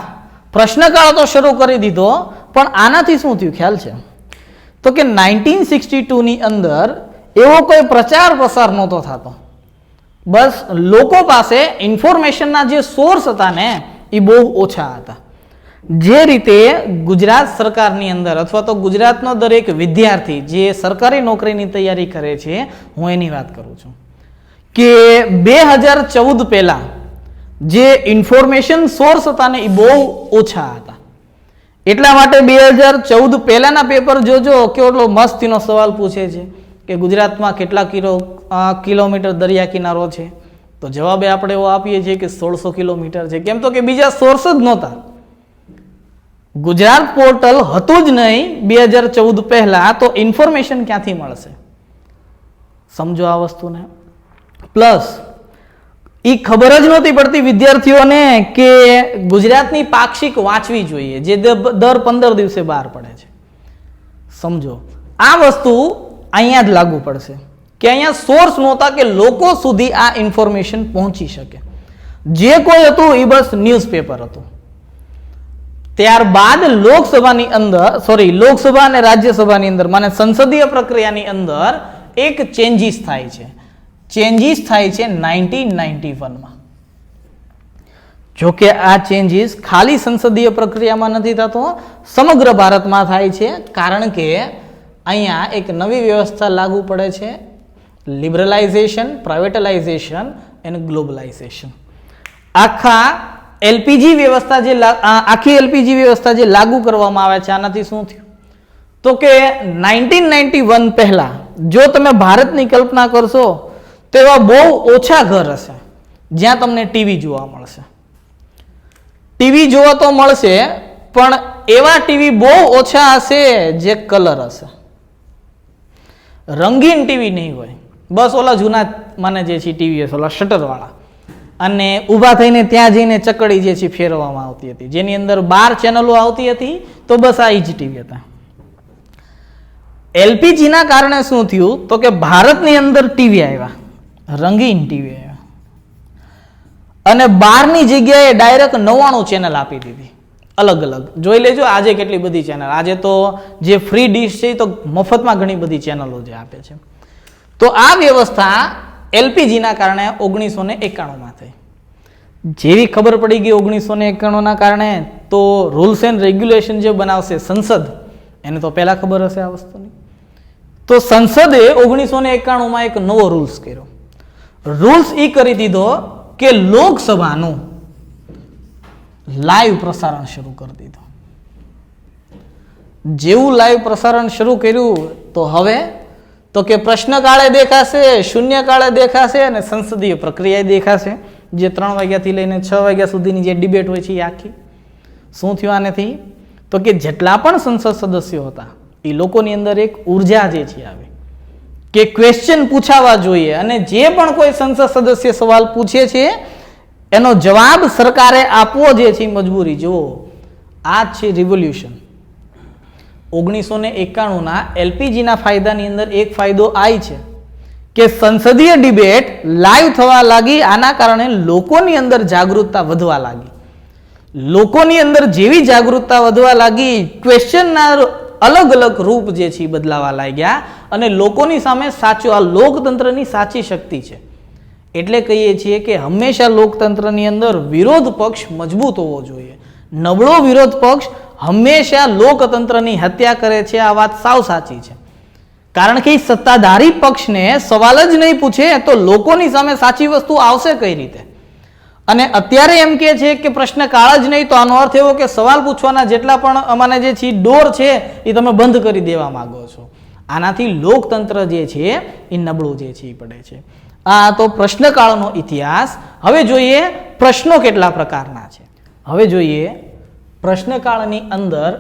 પ્રશ્નકાળ તો શરૂ કરી દીધો, પણ આનાથી શું થયું ખ્યાલ છે? તો કે 1962ની અંદર એવો કોઈ પ્રચાર પ્રસાર નહોતો થતો. બસ લોકો પાસે ઇન્ફોર્મેશનના જે સોર્સ હતા ને એ બહુ ઓછા હતા. જે રીતે ગુજરાત સરકારની અંદર અથવા તો ગુજરાતનો દરેક વિદ્યાર્થી જે સરકારી નોકરીની તૈયારી કરે છે, હું એની વાત કરું છું કે 2014 પહેલા જે ઇન્ફોર્મેશન સોર્સ હતા ને એ બહુ ઓછા હતા. એટલા માટે 2014 પહેલાના પેપર જોજો, કેટલો મસ્તીનો સવાલ પૂછે છે કે ગુજરાતમાં કેટલા કિલોમીટર દરિયા કિનારો છે? તો જવાબે આપણે એવો આપીએ છીએ કે 1600 કિલોમીટર છે. કેમ તો કે બીજા સોર્સ જ નહોતા. ગુજરાત પોર્ટલ હતું જ નહીં 2014 પહેલા, તો ઇન્ફોર્મેશન ક્યાંથી મળશે? સમજો આ વસ્તુને. પ્લસ એ ખબર જ નહોતી પડતી વિદ્યાર્થીઓને કે ગુજરાતની પાક્ષિક વાંચવી જોઈએ, જે દર 15 દિવસે બહાર પડે છે. સમજો આ વસ્તુ અહીંયા જ લાગુ પડશે કે અહીંયા સોર્સ નહોતા કે લોકો સુધી આ ઇન્ફોર્મેશન પહોંચી શકે. જે કોઈ હતું એ બસ ન્યૂઝપેપર હતું. ત્યારબાદ લોકસભા અને રાજ્યસભાની અંદર માને સંસદીય પ્રક્રિયાની અંદર એક ચેન્જીસ થાય છે. 1991માં. જોકે આ ચેન્જીસ ખાલી સંસદીય પ્રક્રિયામાં નથી થતો, સમગ્ર ભારતમાં થાય છે. કારણ કે અહીંયા એક નવી વ્યવસ્થા લાગુ પડે છે, લિબરલાઇઝેશન, પ્રાઇવેટલાઇઝેશન એન્ડ ગ્લોબલાઇઝેશન. આખી એલપીજી વ્યવસ્થા જે લાગુ કરવામાં આવે છે, આનાથી શું થયું? તો કે 1991 પહેલા જો તમે ભારતની કલ્પના કરશો તો એવા બહુ ઓછા ઘર હશે જ્યાં તમને ટીવી જોવા મળશે. ટીવી જોવા તો મળશે, પણ એવા ટીવી બહુ ઓછા હશે જે કલર હશે. રંગીન ટીવી નહીં હોય. બસ ઓલા જૂના મને જે છે ટીવી હશે, ઓલા શટરવાળા, અને ઊભા થઈને ત્યાં જઈને ચકડી જે છે ફેરવવામાં આવતી હતી, જેની અંદર 12 ચેનલો આવતી હતી. તો બસ આ જ ટીવી હતા. એલપીજીના કારણે શું થયું? તો કે ભારતની અંદર ટીવી આવ્યા, રંગીન ટીવી આવ્યા. અને 12ની જગ્યાએ ડાયરેક્ટ 99 ચેનલ આપી દીધી, અલગ અલગ. જોઈ લેજો આજે કેટલી બધી ચેનલ. આજે તો જે ફ્રી ડીશ છે તો મફતમાં ઘણી બધી ચેનલો જે આપે છે. તો આ વ્યવસ્થા એલપીજીના કારણે 1991માં થઈ. જેવી ખબર પડી ગઈ 1991ના કારણે, તો રૂલ્સ એન્ડ રેગ્યુલેશન જે બનાવશે સંસદ, એને તો પહેલા ખબર હશે આ વસ્તુની. તો સંસદે 1991માં એક નવો રૂલ્સ કર્યો. રૂલ્સ એ કરી દીધો કે લોકસભાનું લાઈવ પ્રસારણ શરૂ કરી દીધું. જેવું લાઈવ પ્રસારણ શરૂ કર્યું તો હવે તો કે પ્રશ્નકાળે દેખાશે, શૂન્યકાળે દેખાશે અને સંસદીય પ્રક્રિયા દેખાશે. જે 3 વાગ્યાથી લઈને 6 વાગ્યા સુધીની જે ડિબેટ હોય છે એ આખી. શું થયું આનેથી? તો કે જેટલા પણ સંસદ સદસ્યો હતા એ લોકોની અંદર એક ઉર્જા જે છે આવી કે ક્વેશ્ચન પૂછાવા જોઈએ, અને જે પણ કોઈ સંસદ સદસ્ય સવાલ પૂછે છે એનો જવાબ સરકારે આપવો જે છે મજબૂરી. જુઓ, આ જ છે રિવોલ્યુશન. 1991ના એલપીજીના ફાયદાની અંદર એક ફાયદો આ છે કે સંસદીય ડિબેટ લાઈવ થવા લાગી. આના કારણે લોકોની અંદર જાગૃતતા વધવા લાગી. લોકોની અંદર જેવી જાગૃતતા વધવા લાગી, ક્વેશ્ચનના અલગ અલગ રૂપ જે છે બદલાવા લાગ્યા, અને લોકોની સામે સાચું આ લોકતંત્રની સાચી શક્તિ છે. એટલે કહીએ છીએ કે હંમેશા લોકતંત્રની અંદર વિરોધ પક્ષ મજબૂત હોવો જોઈએ. નબળો વિરોધ પક્ષ હંમેશા લોકતંત્રની હત્યા કરે છે. આ વાત સાવ સાચી છે. કારણ કે સત્તાધારી પક્ષને સવાલ જ નહીં પૂછે તો લોકોની સામે સાચી વસ્તુ આવશે કઈ રીતે? અને અત્યારે એમ કે છે કે પ્રશ્નકાળ જ નહીં, તો આનો અર્થ એવો કે સવાલ પૂછવાના જેટલા પણ અમારે જે છે ડોર છે એ તમે બંધ કરી દેવા માંગો છો. આનાથી લોકતંત્ર જે છે એ નબળું જે છે એ પડે છે. આ તો પ્રશ્નકાળનો ઇતિહાસ. હવે જોઈએ પ્રશ્નો કેટલા પ્રકારના છે. હવે જોઈએ પ્રશ્નકાળની અંદર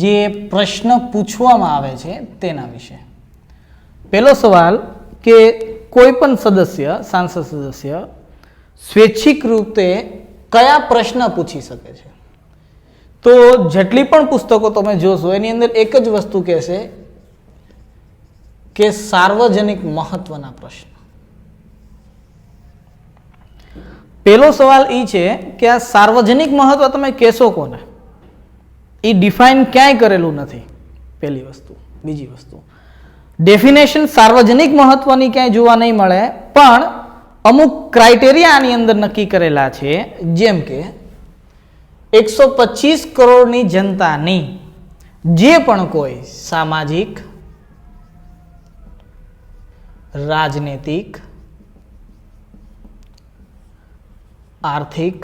જે પ્રશ્ન પૂછવામાં આવે છે તેના વિશે. પહેલો સવાલ કે કોઈ પણ સદસ્ય, સાંસદ સદસ્ય સ્વૈચ્છિક રૂપે કયા પ્રશ્ન પૂછી શકે છે? તો જેટલી પણ પુસ્તકો તમે જોશો એની અંદર એક જ વસ્તુ કહેશે કે સાર્વજનિક મહત્વના પ્રશ્ન. પહેલો સવાલ એ છે કે આ સાર્વજનિક મહત્વ તમે કહેશો કોને? એ ડિફાઇન ક્યાંય કરેલું નથી, પહેલી વસ્તુ. બીજી વસ્તુ, ડેફિનેશન સાર્વજનિક મહત્વની ક્યાંય જોવા નહીં મળે, પણ અમુક ક્રાઇટેરિયા આની અંદર નક્કી કરેલા છે. જેમ કે 125 કરોડની જનતાની જે પણ કોઈ સામાજિક, રાજનૈતિક, આર્થિક,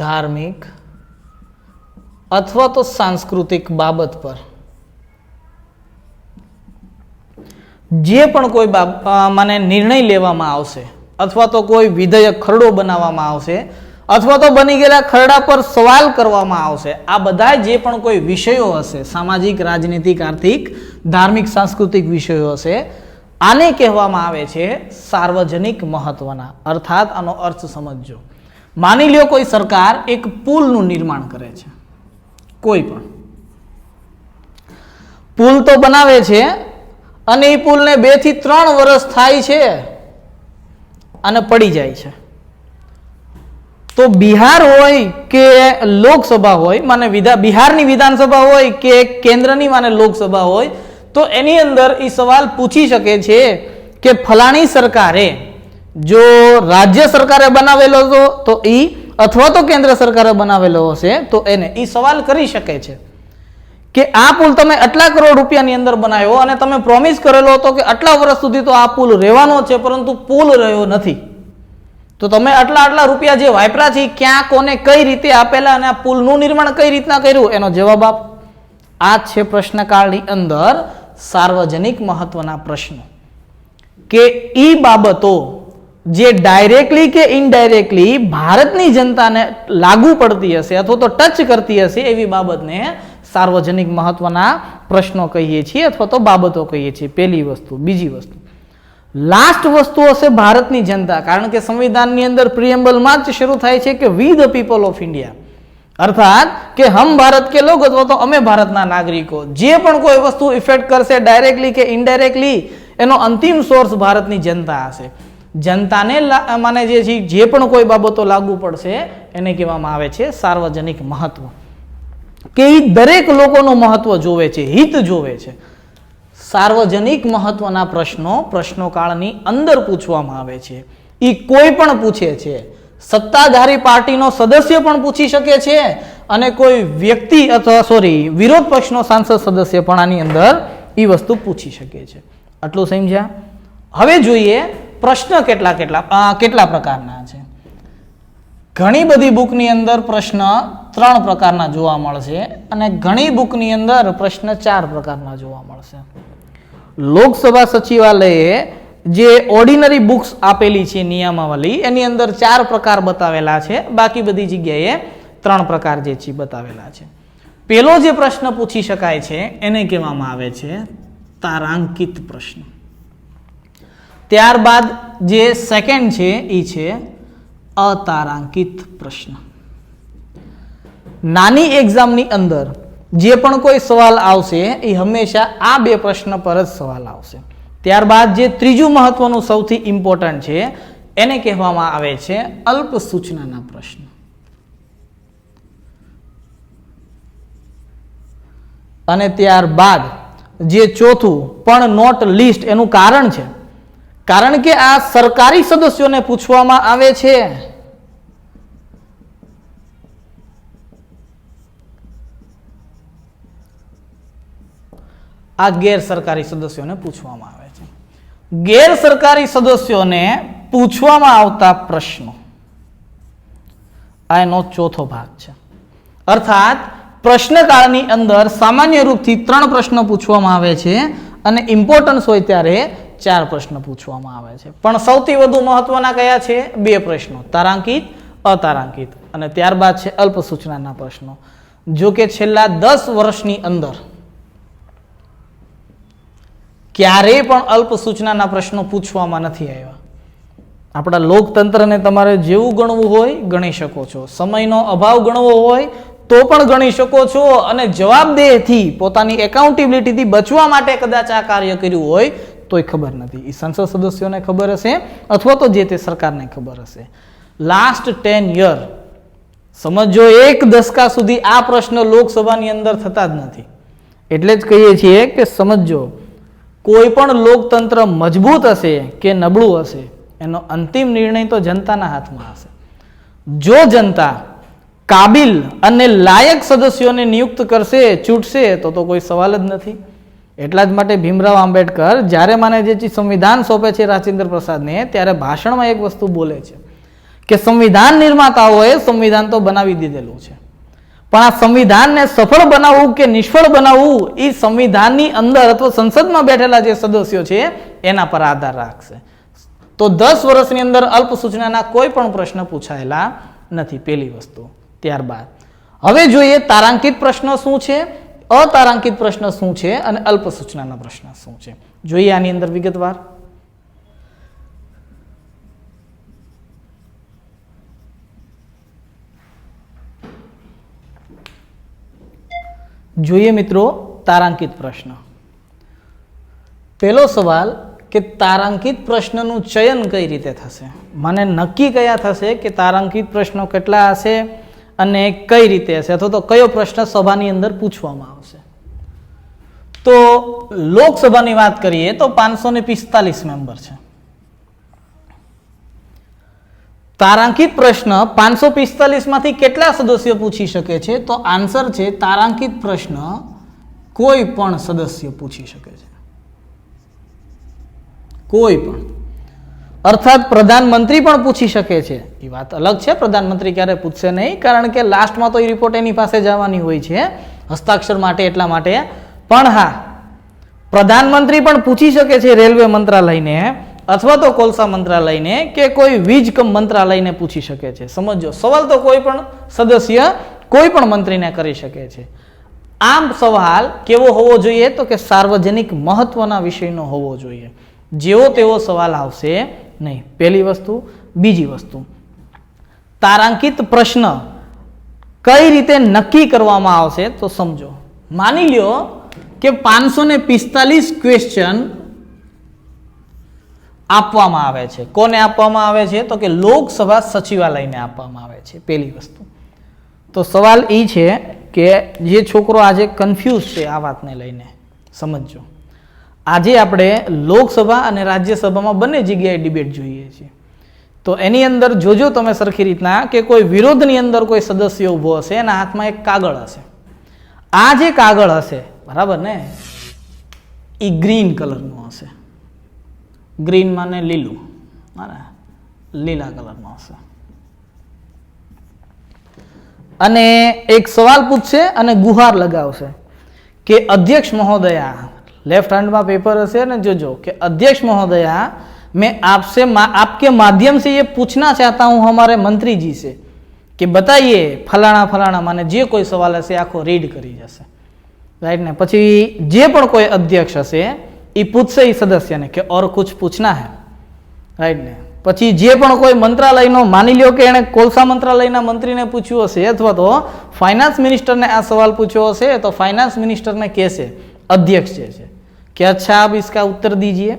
ધાર્મિક અથવા તો સાંસ્કૃતિક બાબત પર જે પણ કોઈ મને નિર્ણય લેવામાં આવશે, અથવા તો કોઈ વિધેયક ખરડો બનાવવામાં આવશે, અથવા તો બની ગયેલા ખરડા પર સવાલ કરવામાં આવશે, આ બધા જે પણ કોઈ વિષયો હશે, સામાજિક, રાજનૈતિક, આર્થિક, ધાર્મિક, સાંસ્કૃતિક વિષયો હશે, આને કહેવામાં આવે છે સાર્વજનિક મહત્વના. અર્થાત આનો અર્થ સમજજો. માની લ્યો કોઈ સરકાર એક પુલનું નિર્માણ કરે છે. કોઈ પણ પુલ તો બનાવે છે અને એ પુલને 2 થી 3 વર્ષ થાય છે અને પડી જાય છે. તો બિહાર હોય કે લોકસભા હોય, માને બિહારની વિધાનસભા હોય કે કેન્દ્રની માને લોકસભા હોય, તો એની અંદર એ સવાલ પૂછી શકે છે કે ફલાણી સરકારે, જો રાજ્ય સરકારે બનાવેલો હતો તો એ, અથવા તો કેન્દ્ર સરકારે બનાવેલો હશે તો એને એ સવાલ કરી શકે છે કે આ પુલ તમે આટલા કરોડ રૂપિયાની અંદર બનાવ્યો અને તમે પ્રોમિસ કરેલો હતો કે આટલા વર્ષ સુધી તો આ પુલ રહેવાનો છે, પરંતુ પુલ રહ્યો નથી. તો તમે આટલા રૂપિયા જે વાપરા છે ક્યાં, કોને, કઈ રીતે આપેલા અને આ પુલનું નિર્માણ કઈ રીતના કર્યું, એનો જવાબ આપ. આ છે પ્રશ્નકાળની અંદર સાર્વજનિક મહત્વના પ્રશ્નો. કે ઈ બાબતો જે ડાયરેક્ટલી કે ઇનડાયરેક્ટલી ભારતની જનતાને લાગુ પડતી હશે અથવા તો ટચ કરતી હશે એવી બાબતને સાર્વજનિક મહત્વના પ્રશ્નો કહીએ છીએ અથવા તો બાબતો કહીએ છીએ. પહેલી વસ્તુ. બીજી વસ્તુ, લાસ્ટ વસ્તુ હશે ભારતની જનતા. કારણ કે સંવિધાનની અંદર પ્રિએમ્બલમાં જ શરૂ થાય છે કે વી ધ પીપલ ઓફ ઇન્ડિયા, અર્થાત કે હમ ભારત કે લોગ અથવા તો અમે ભારતના નાગરિકો. જે પણ કોઈ વસ્તુ ઇફેક્ટ કરશે ડાયરેક્ટલી કે ઇનડાયરેક્ટલી, એનો અંતિમ સોર્સ ભારતની જનતા હશે. જનતાને માને જે પણ કોઈ બાબતો લાગુ પડશે એને કહેવામાં આવે છે સાર્વજનિક મહત્વ, કે એ દરેક લોકોનું મહત્વ જોવે છે, હિત જોવે છે. સાર્વજનિક મહત્વના પ્રશ્નો પ્રશ્નોકાળની અંદર પૂછવામાં આવે છે. એ કોઈ પણ પૂછે છે, સત્તાધારી પાર્ટીનો સદસ્ય પણ પૂછી શકે છે અને કોઈ વ્યક્તિ અથવા વિરોધ પક્ષનો સાંસદ સદસ્ય પણ આની અંદર એ વસ્તુ પૂછી શકે છે. આટલું સમજ્યા? હવે જોઈએ પ્રશ્ન કેટલા પ્રકારના છે. ઘણી બધી બુકની અંદર પ્રશ્ન 3 પ્રકારના જોવા મળશે અને ઘણી બુકની અંદર પ્રશ્ન 4 પ્રકારના જોવા મળશે. લોકસભા સચિવાલયે જે ઓર્ડિનરી બુક્સ આપેલી છે નિયમાવલી, એની અંદર 4 પ્રકાર બતાવેલા છે, બાકી બધી જગ્યાએ 3 પ્રકાર જે છે બતાવેલા છે. પહેલો જે પ્રશ્ન પૂછી શકાય છે એને કહેવામાં આવે છે તારાંકિત પ્રશ્ન. ત્યારબાદ જે સેકન્ડ છે એ છે અતારાંકિત પ્રશ્ન. નાની એક્ઝામની અંદર જે પણ કોઈ સવાલ આવશે એ હંમેશા આ 2 પ્રશ્ન પર જ સવાલ આવશે. ત્યારબાદ જે ત્રીજું મહત્વનું સૌથી ઇમ્પોર્ટન્ટ છે એને કહેવામાં આવે છે અલ્પ સૂચનાના પ્રશ્ન. અને ત્યારબાદ જે ચોથું પણ નોટ લિસ્ટ, એનું કારણ છે, કારણ કે આ સરકારી સદસ્યોને પૂછવામાં આવે છે. આ ગેરસરકારી સદસ્યોને પૂછવામાં આવે છે. ગેરસરકારી સદસ્યોને પૂછવામાં આવતા પ્રશ્નો, આ એનો ચોથો ભાગ છે. અર્થાત પ્રશ્નકાળની અંદર સામાન્ય રૂપથી 3 પ્રશ્નો પૂછવામાં આવે છે અને ઇમ્પોર્ટન્સ હોય ત્યારે 4 પ્રશ્ન પૂછવામાં આવે છે. પણ સૌથી વધુ મહત્વના કયા છે? 2 પ્રશ્નો, તારાંકિત, અતારાંકિત, અને ત્યારબાદ છે અલ્પ સૂચનાના પ્રશ્નો. જો કે છેલ્લા 10 વર્ષની અંદર ક્યારેય પણ અલ્પ સૂચનાના પ્રશ્નો પૂછવામાં નથી આવ્યા. આપણા લોકતંત્રને તમારે જેવું ગણવું હોય ગણી શકો છો, સમયનો અભાવ ગણવો હોય તો પણ ગણી શકો છો, અને જવાબદેહીથી પોતાની એકાઉન્ટેબિલિટીથી બચવા માટે કદાચ આ કાર્ય કર્યું હોય તોય ખબર નથી. એ સંસદ સદસ્યોને ખબર હશે અથવા તો જે તે સરકારને ખબર હશે. લાસ્ટ 10 યર સમજો, 1 દશકા સુધી આ પ્રશ્ન લોકસભાની અંદર થતા જ નથી. એટલે જ કહીએ છીએ કે સમજો, કોઈ પણ લોકતંત્ર મજબૂત હશે કે નબળું હશે એનો અંતિમ નિર્ણય તો જનતાના હાથમાં હશે. જો જનતા કાબિલ અને લાયક સદસ્યોને નિયુક્ત કરશે, ચૂંટશે, તો કોઈ સવાલ જ નથી. એટલા જ માટે ભીમરાવ આંબેડકર જ્યારે માને જે સંવિધાન સોંપે છે રાજેન્દ્ર પ્રસાદને, ત્યારે ભાષણમાં એક વસ્તુ બોલે છે કે સંવિધાન નિર્માતાઓએ સંવિધાન તો બનાવી દીધેલું છે, પણ આ સંવિધાનને સફળ બનાવવું કે નિષ્ફળ બનાવવું એ સંવિધાનની અંદર અથવા સંસદમાં બેઠેલા જે સદસ્યો છે એના પર આધાર રાખશે. તો 10 વર્ષની અંદર અલ્પ સૂચનાના કોઈ પણ પ્રશ્ન પૂછાયેલા નથી, પહેલી વસ્તુ. ત્યારબાદ હવે જોઈએ તારાંકિત પ્રશ્ન શું છે, અતારાંકિત પ્રશ્ન શું છે અને અલ્પ સૂચનાના પ્રશ્ન શું છે. જોઈએ આની અંદર વિગતવાર. જોઈએ મિત્રો તારાંકિત પ્રશ્ન. પહેલો સવાલ કે તારાંકિત પ્રશ્નનું ચયન કઈ રીતે થશે, મને નક્કી કયા થશે કે તારાંકિત પ્રશ્નો કેટલા હશે અને કઈ રીતે હશે, અથવા તો કયો પ્રશ્ન સભાની અંદર પૂછવામાં આવશે. તો લોકસભાની વાત કરીએ તો 545 મેમ્બર છે. તારાંકિત પ્રશ્ન 545 માંથી કેટલા સદસ્યો પૂછી શકે છે? તો આન્સર છે તારાંકિત પ્રશ્ન કોઈ પણ સદસ્ય પૂછી શકે છે, કોઈ પણ. અર્થાત પ્રધાનમંત્રી પણ પૂછી શકે છે. એ વાત અલગ છે, પ્રધાનમંત્રી ક્યારે પૂછશે નહીં, કારણ કે લાસ્ટમાં તો એ રિપોર્ટ એની પાસે જવાની હોય છે હસ્તાક્ષર માટે, એટલા માટે. પણ હા, પ્રધાનમંત્રી પણ પૂછી શકે છે રેલવે મંત્રાલયને અથવા તો કોલસા મંત્રાલયને કે કોઈ વીજ મંત્રાલયને પૂછી શકે છે. સમજો, સવાલ તો કોઈ પણ સદસ્ય કોઈ પણ મંત્રીને કરી શકે છે. આમ સવાલ કેવો હોવો જોઈએ? તો કે સાર્વજનિક મહત્વના વિષયનો હોવો જોઈએ. જેવો તેવો સવાલ આવશે નહીં, પહેલી વસ્તુ. બીજી વસ્તુ, તારાંકિત પ્રશ્ન કઈ રીતે નક્કી કરવામાં આવશે? તો સમજો, માની લ્યો કે 545 ક્વેશ્ચન આપવામાં આવે છે. કોને આપવામાં આવે છે? તો કે લોકસભા સચિવાલયને આપવામાં આવે છે. પહેલી વસ્તુ તો સવાલ એ છે કે જે છોકરો આજે કન્ફ્યુઝ છે આ વાતને લઈને, સમજજો. આજે આપણે લોકસભા અને રાજ્યસભામાં બંને જગ્યાએ ડિબેટ જોઈએ છીએ. તો એની અંદર જોજો તમે સરખી રીતના કે કોઈ વિરોધની અંદર કોઈ સદસ્ય ઊભો હશે, એના હાથમાં એક કાગળ હશે. આ જે કાગળ હશે, બરાબર ને, એ ગ્રીન કલરનું હશે. ગ્રીન માને લીલું, લીલા કલરનું હશે. અને એક સવાલ પૂછશે અને ગુહાર લગાવશે કે અધ્યક્ષ મહોદયા, लेफ्ट हैंड में पेपर हसे ना, जो कि अध्यक्ष महोदया मैं आपसे आपके माध्यम से ये पूछना चाहता हूं हमारे मंत्री जी से कि बताइए फलाना फलाना, माने जे कोई सवाल हसे आखो रीड करी जैसे, राइट ने. पछी जे पण कोई अध्यक्ष हसे ई पूछसे ई सदस्य ने कि और कुछ पूछना है, राइट ने. पछी जे पण कोई मंत्रालयनो, मानी ल्यो के एणे कोळसा मंत्रालयना मंत्रीने पूछ्યું હશે અથવા તો ફાઇનાન્સ મિનિસ્ટરને આ સવાલ પૂછ્યો હશે, તો ફાઇનાન્સ મિનિસ્ટરને કહેશે अध्यक्ष છે કે अच्छा आप इसका उत्तर दीजिए.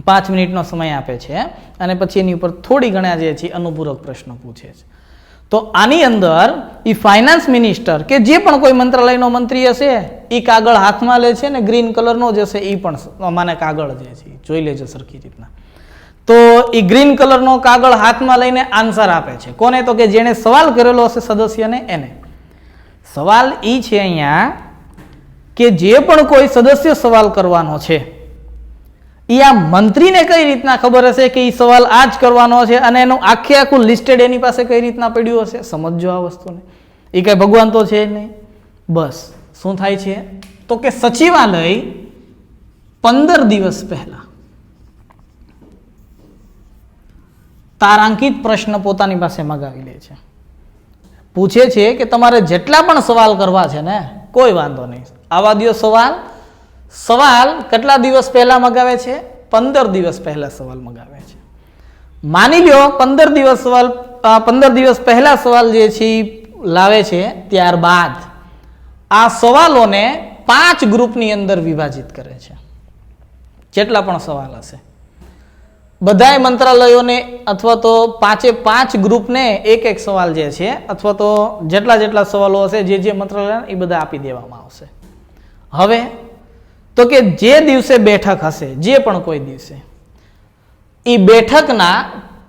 5 મિનિટનો સમય આપે છે અને પછી એની ઉપર થોડી ઘણા જે છે અનુપૂરક પ્રશ્નો પૂછે છે. તો આની અંદર એ ફાઇનાન્સ મિનિસ્ટર કે જે પણ કોઈ મંત્રાલયનો મંત્રી હશે એ કાગળ હાથમાં લે છે ને ગ્રીન કલરનો જ હશે, એ પણ માને કાગળ જે છે જોઈ લેજો સરખી રીતના. તો એ ગ્રીન કલરનો કાગળ હાથમાં લઈને આન્સર આપે છે. કોને? તો કે જેણે સવાલ કરેલો હશે સદસ્યને એને. સવાલ એ છે અહીંયા કે જે પણ કોઈ સદસ્ય સવાલ કરવાનો છે એ આ મંત્રીને કઈ રીતના ખબર હશે કે એ સવાલ આ જ કરવાનો છે અને એનું આખે આખું લિસ્ટેડ એની પાસે કઈ રીતના પડ્યું હશે? સમજો આ વસ્તુને. એ કઈ ભગવાન તો છે જ નહીં. બસ શું થાય છે તો કે સચિવાલય 15 દિવસ પહેલા તારાંકિત પ્રશ્ન પોતાની પાસે મગાવી લે છે. પૂછે છે કે તમારે જેટલા પણ સવાલ કરવા છે ને કોઈ વાંધો નહીં, આવા દો સવાલ. સવાલ કેટલા દિવસ પહેલા મગાવે છે? 15 દિવસ પહેલા સવાલ મગાવે છે. માની લ્યો 15 દિવસ સવાલ 15 દિવસ પહેલા સવાલ જે છે લાવે છે, ત્યારબાદ આ સવાલોને 5 ગ્રુપની અંદર વિભાજિત કરે છે. જેટલા પણ સવાલ હશે બધાય મંત્રાલયોને અથવા તો 5 ગ્રુપને એક એક સવાલ જે છે અથવા તો જેટલા જેટલા સવાલો હશે જે મંત્રાલય એ બધા આપી દેવામાં આવશે. હવે તો કે જે દિવસે બેઠક હશે, જે પણ કોઈ દિવસે, એ બેઠકના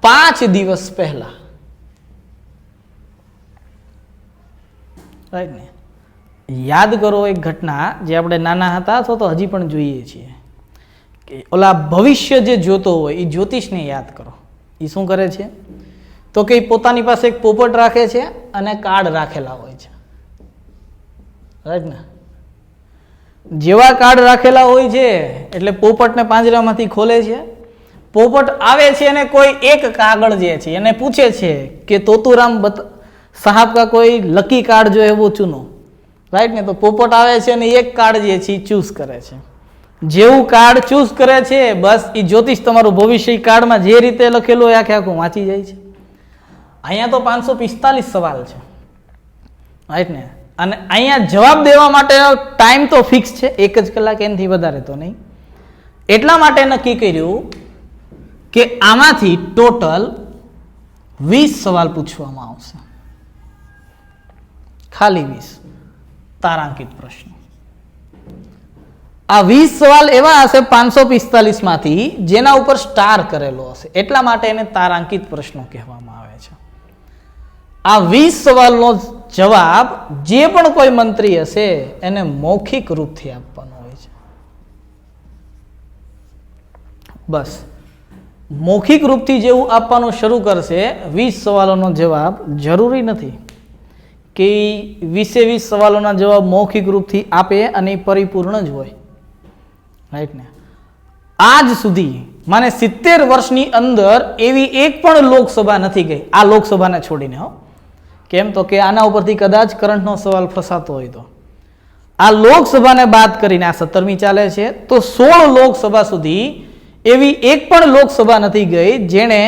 5 દિવસ પહેલા, રાઈટ ને. યાદ કરો એક ઘટના જે આપણે નાના હતા અથવા તો હજી પણ જોઈએ છીએ કે ઓલા ભવિષ્ય જે જોતો હોય એ જ્યોતિષને યાદ કરો. એ શું કરે છે તો કે પોતાની પાસે એક પોપટ રાખે છે અને કાર્ડ રાખેલા હોય છે, રાઈટ ને. જેવા કાર્ડ રાખેલા હોય છે એટલે પોપટને પાંજરામાંથી ખોલે છે. પોપટ આવે છે અને કોઈ એક કાગળ જે છે એને પૂછે છે કે તોતુરામ સાહેબ કા કોઈ લકી કાર્ડ જો है वो चुनो, राइट ने. तो पोपट આવે છે અને એક કાર્ડ જે છે ચૂઝ કરે છે. જેવું કાર્ડ ચૂઝ કરે છે બસ એ જ્યોતિષ તમારું ભવિષ્ય કાર્ડમાં જે રીતે લખેલું હોય આખે આખું વાંચી જાય છે. અહીંયા તો 545 સવાલ છે, રાઈટ ને. અને અહીંયા જવાબ દેવા માટે ટાઈમ તો ફિક્સ છે, 1 જ કલાક, એનાથી વધારે તો નહીં. એટલા માટે નક્કી કર્યું કે આમાંથી ટોટલ 20 સવાલ પૂછવામાં આવશે. ખાલી 20 તારાંકિત પ્રશ્નો. આ 20 સવાલ એવા હશે 545 માંથી જેના ઉપર સ્ટાર કરેલો હશે, એટલા માટે એને તારાંકિત પ્રશ્નો કહેવામાં આવે છે. આ 20 સવાલનો જવાબ જે પણ કોઈ મંત્રી હશે એને મૌખિક રૂપથી આપવાનો હોય છે. બસ મૌખિક રૂપથી જેવું આપવાનું શરૂ કરશે, 20 સવાલોનો જવાબ જરૂરી નથી કે 20 સવાલોના જવાબ મૌખિક રૂપથી આપે અને પરિપૂર્ણ જ હોય, રાઈટ ને. આજ સુધી માને 70 વર્ષની અંદર એવી એક પણ લોકસભા નથી ગઈ, આ લોકસભાને છોડીને. હો, કેમ તો કે આના ઉપરથી કદાચ કરંટનો સવાલ ફસાતો હોય તો આ લોકસભાને બાદ કરીને આ 17મી ચાલે છે, તો 16 લોકસભા સુધી એવી એક પણ લોકસભા નથી ગઈ જેણે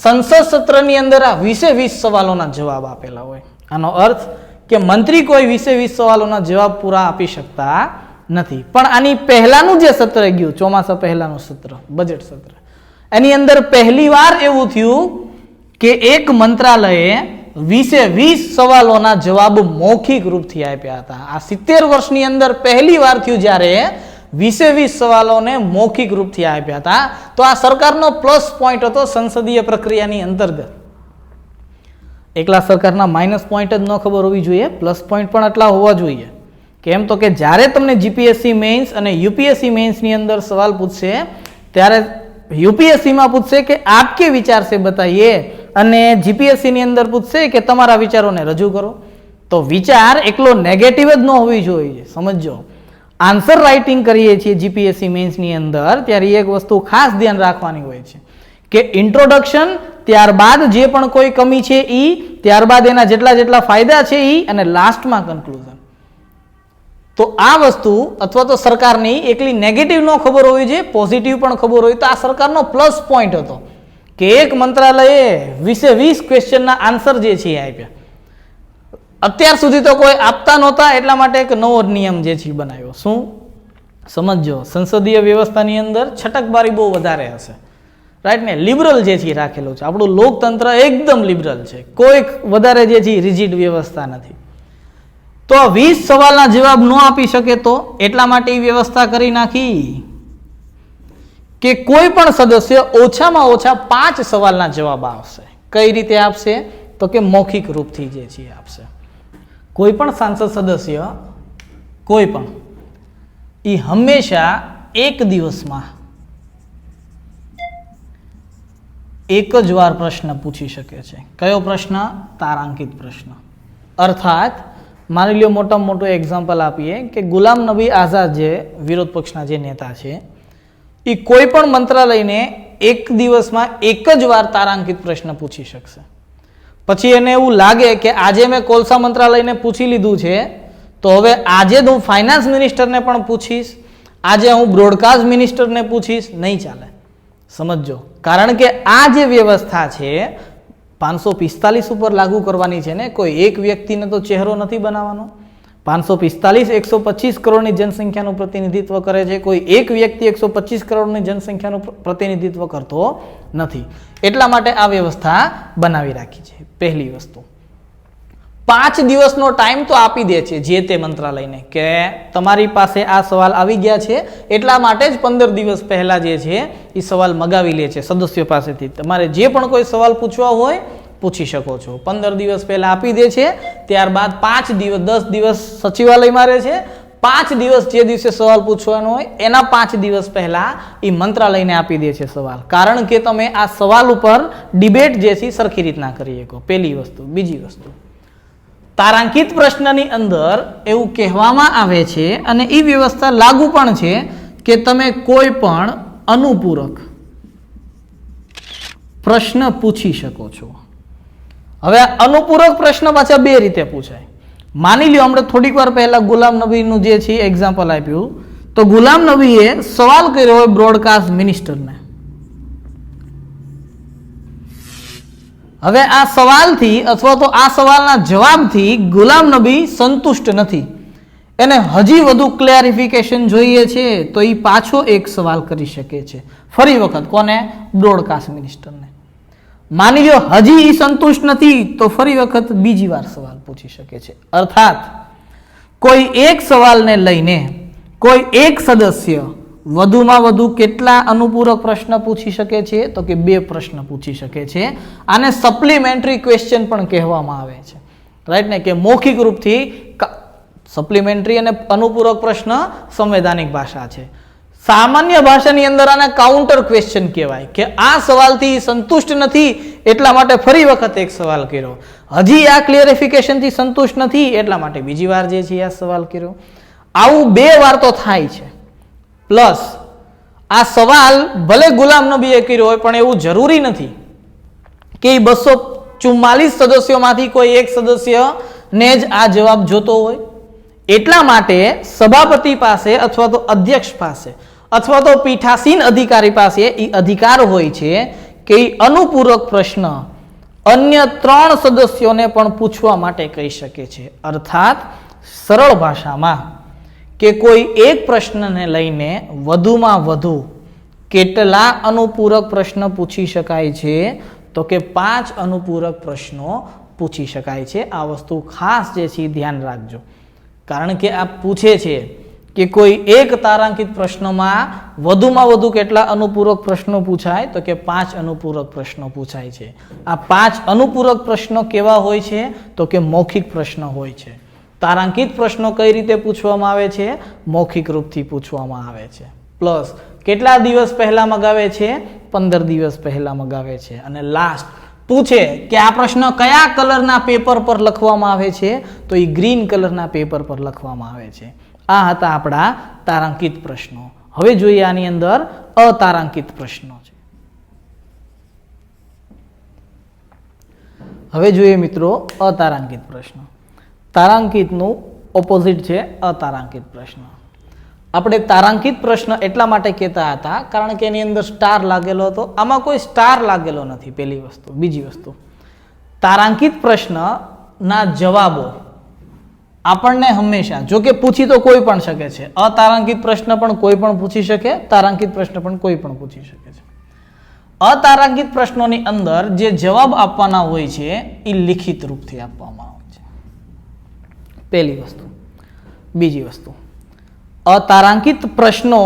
સંસદ સત્રની અંદર આ 20 સવાલોના જવાબ આપેલા હોય. આનો અર્થ કે મંત્રી કોઈ 20 સવાલોના જવાબ પૂરા આપી શકતા નથી. પણ આની પહેલાનું જે સત્ર ગયું, ચોમાસા પહેલાનું સત્ર, બજેટ સત્ર, એની અંદર પહેલીવાર એવું થયું કે એક મંત્રાલયે 20 સવાલોના જવાબ મૌખિક રૂપથી આપ્યા હતા. આ 70 વર્ષની અંદર પહેલીવાર થયું જ્યારે 20 સવાલોને મૌખિક રૂપથી આપ્યા હતા. તો આ સરકારનો પ્લસ પોઈન્ટ હતો સંસદીય પ્રક્રિયાની અંતર્ગત. એકલા સરકારના માઇનસ પોઈન્ટ જ ન ખબર હોવી જોઈએ, પ્લસ પોઈન્ટ પણ એટલા હોવા જોઈએ. કેમ તો કે જ્યારે તમને જીપીએસસી મેઇન્સ અને યુપીએસસી મેઇન્સની અંદર સવાલ પૂછશે ત્યારે યુપીએસસીમાં પૂછશે કે આપ કે વિચાર સે બતાઈએ અને જીપીએસસીની અંદર પૂછશે કે તમારા વિચારોને રજૂ કરો. તો વિચાર એકલો નેગેટિવ જ ન હોવી જોઈએ. સમજો, આન્સર રાઇટિંગ કરીએ છીએ જીપીએસસી મેઇન્સની અંદર ત્યારે એક વસ્તુ ખાસ ધ્યાન રાખવાની હોય છે કે ઇન્ટ્રોડક્શન, ત્યારબાદ જે પણ કોઈ કમી છે એ, ત્યારબાદ એના જેટલા ફાયદા છે એ, અને લાસ્ટમાં કન્ક્લુઝન. તો આ વસ્તુ અથવા તો સરકારની એકલી નેગેટિવ નો ખબર હોવી જોઈએ, પોઝિટિવ પણ ખબર હોય. તો આ સરકારનો પ્લસ પોઈન્ટ હતો કે એક મંત્રાલયે 20 ક્વેશ્ચનના આન્સર જે છે આપ્યા. અત્યાર સુધી તો કોઈ આપતા નહોતા, એટલા માટે એક નવો નિયમ જે છે બનાવ્યો. શું? સમજો, સંસદીય વ્યવસ્થાની અંદર છટકબારી બહુ વધારે હશે, રાઈટ ને? લિબરલ જે છે રાખેલું છે. આપણું લોકતંત્ર એકદમ લિબરલ છે, કોઈ વધારે જે છે રિજિડ વ્યવસ્થા નથી. તો 20 સવાલના જવાબ ન આપી શકે તો એટલા માટે એ વ્યવસ્થા કરી નાખી કે કોઈ પણ સદસ્ય ઓછામાં ઓછા 5 સવાલના જવાબ આપશે. કઈ રીતે આપશે? તો કે મૌખિક રૂપથી જે છે આપશે. કોઈ પણ સાંસદ સદસ્ય કોઈ પણ એ હંમેશા એક દિવસમાં એક જ વાર પ્રશ્ન પૂછી શકે છે. કયો પ્રશ્ન? તારાંકિત પ્રશ્ન. અર્થાત માની લો મોટામાં મોટું એક્ઝામ્પલ આપીએ કે ગુલામ નબી આઝાદ જે વિરોધ પક્ષના જે નેતા છે એ કોઈ પણ મંત્રાલયને એક દિવસમાં એક જ વાર તારાંકિત પ્રશ્ન પૂછી શકશે. પછી એને એવું લાગે કે આજે મેં કોલસા મંત્રાલયને પૂછી લીધું છે તો હવે આજે હું ફાઇનાન્સ મિનિસ્ટરને પણ પૂછીશ, આજે હું બ્રોડકાસ્ટ મિનિસ્ટરને પૂછીશ, નહીં ચાલે. સમજો, કારણ કે આ જે વ્યવસ્થા છે 545 ઉપર લાગુ કરવાની છે ને. કોઈ એક વ્યક્તિને તો ચહેરો નથી બનાવવાનો. 545 125 કરોડની જનસંખ્યાનું પ્રતિનિધિત્વ કરે છે. કોઈ એક વ્યક્તિ 125 કરોડની જનસંખ્યાનું પ્રતિનિધિત્વ કરતો નથી. એટલા માટે આ વ્યવસ્થા બનાવી રાખી છે. પહેલી વસ્તુ, 5 દિવસનો ટાઈમ તો આપી દે છે જે તે મંત્રાલયને કે તમારી પાસે આ સવાલ આવી ગયા છે, એટલા માટે જ 15 દિવસ પહેલા જે છે એ સવાલ મગાવી લે છે સદસ્યો પાસેથી. તમારે જે પણ કોઈ સવાલ પૂછવા હોય પૂછી શકો છો. 15 દિવસ પહેલા આપી દે છે. ત્યારબાદ 5 દિવસ 10 દિવસ સચિવાલયમાં રહે છે. 5 દિવસ જે દિવસે સવાલ પૂછવાનો હોય એના 5 દિવસ પહેલા એ મંત્રાલયને આપી દે છે સવાલ. કારણ કે તમે આ સવાલ ઉપર ડિબેટ જે છે સરખી રીતના કરી શકો. પહેલી વસ્તુ. બીજી વસ્તુ, તારાંકિત પ્રશ્નની અંદર એવું કહેવામાં આવે છે અને એ વ્યવસ્થા લાગુ પણ છે કે તમે કોઈ પણ અનુપૂરક પ્રશ્ન પૂછી શકો છો. હવે અનુપૂરક પ્રશ્ન પાછા બે રીતે પૂછાય. માની લ્યો આપણે થોડીક વાર પહેલા ગુલામ નબીનું જે છે એક્ઝામ્પલ આપ્યું, તો ગુલામ નબીએ સવાલ કર્યો હોય બ્રોડકાસ્ટ મિનિસ્ટરને. હવે આ સવાલથી અથવા તો આ સવાલના જવાબથી ગુલામ નબી સંતુષ્ટ નથી, એને હજી વધુ ક્લેરિફિકેશન જોઈએ છે, તો એ પાછો એક સવાલ કરી શકે છે ફરી વખત. કોને? બ્રોડકાસ્ટ મિનિસ્ટરને. માની લો હજી એ સંતુષ્ટ નથી તો ફરી વખત બીજી વાર સવાલ પૂછી શકે છે. અર્થાત કોઈ એક સવાલને લઈને કોઈ એક સદસ્ય વધુમાં વધુ કેટલા અનુપૂરક પ્રશ્ન પૂછી શકે છે? તો કે 2 પ્રશ્ન પૂછી શકે છે. આને સપ્લિમેન્ટરી ક્વેશ્ચન પણ કહેવામાં આવે છે, રાઈટ ને? કે મૌખિક રૂપથી સપ્લિમેન્ટરી અને અનુપૂરક પ્રશ્ન સંવૈધાનિક ભાષા છે. સામાન્ય ભાષાની અંદર આને કાઉન્ટર ક્વેશ્ચન કહેવાય કે આ સવાલથી સંતુષ્ટ નથી એટલા માટે ફરી વખત એક સવાલ કર્યો, હજી આ ક્લિયરિફિકેશનથી સંતુષ્ટ નથી એટલા માટે બીજી વાર જે છે આ સવાલ કર્યો. આવું 2 વાર તો થાય છે. પ્લસ આ સવાલ ભલે ગુલામ નબીએ કર્યો હોય પણ એવું જરૂરી નથી કે 244 સદસ્યોમાંથી કોઈ એક સદસ્યને જ આ જવાબ જોતો હોય. એટલા માટે સભાપતિ પાસે અથવા તો અધ્યક્ષ પાસે અથવા તો પીઠાસીન અધિકારી પાસે એ અધિકાર હોય છે કે અનુપૂરક પ્રશ્ન અન્ય 3 સદસ્યોને પણ પૂછવા માટે કહી શકે છે. અર્થાત સરળ ભાષામાં કે કોઈ એક પ્રશ્નને લઈને વધુમાં વધુ કેટલા અનુપૂરક પ્રશ્ન પૂછી શકાય છે? તો કે 5 અનુપૂરક પ્રશ્નો પૂછી શકાય છે. આ વસ્તુ ખાસ જે છે ધ્યાન રાખજો, કારણ કે આ પૂછે છે કે કોઈ એક તારાંકિત પ્રશ્નમાં વધુ કેટલા અનુપૂરક પ્રશ્નો પૂછાય? તો કે 5 અનુપૂરક પ્રશ્નો પૂછાય છે. આ 5 અનુપૂરક પ્રશ્નો કેવા હોય છે? તો કે મૌખિક પ્રશ્ન હોય છે. તારાંકિત પ્રશ્નો કઈ રીતે પૂછવામાં આવે છે? મૌખિક રૂપથી પૂછવામાં આવે છે. પ્લસ કેટલા દિવસ પહેલા મગાવે છે? 15 દિવસ પહેલા મગાવે છે. અને લાસ્ટ પૂછે કે આ પ્રશ્ન કયા કલરના પેપર પર લખવામાં આવે છે? તો એ ગ્રીન કલરના પેપર પર લખવામાં આવે છે. આ હતા આપણા તારાંકિત પ્રશ્નો. હવે જોઈએ આની અંદર અતારાંકિત પ્રશ્નો છે. હવે જોઈએ મિત્રો અતારાંકિત પ્રશ્નો. તારાંકિતનું ઓપોઝિટ છે અતારાંકિત પ્રશ્ન. આપણે તારાંકિત પ્રશ્ન એટલા માટે કહેતા હતા કારણ કે એની અંદર સ્ટાર લાગેલો હતો. આમાં કોઈ સ્ટાર લાગેલો નથી, પહેલી વસ્તુ. બીજી વસ્તુ, તારાંકિત પ્રશ્નના જવાબો આપણને હંમેશા, જો કે પૂછી તો કોઈ પણ શકે છે, અતારાંકિત પ્રશ્ન પણ કોઈ પણ પૂછી શકે, તારાંકિત પ્રશ્ન પણ કોઈ પણ પૂછી શકે છે. અતારાંકિત પ્રશ્નોની અંદર જે જવાબ આપવાના હોય છે એ લિખિત રૂપથી આપવામાં આવે છે, પહેલી વસ્તુ. બીજી વસ્તુ, અતારાંકિત પ્રશ્નો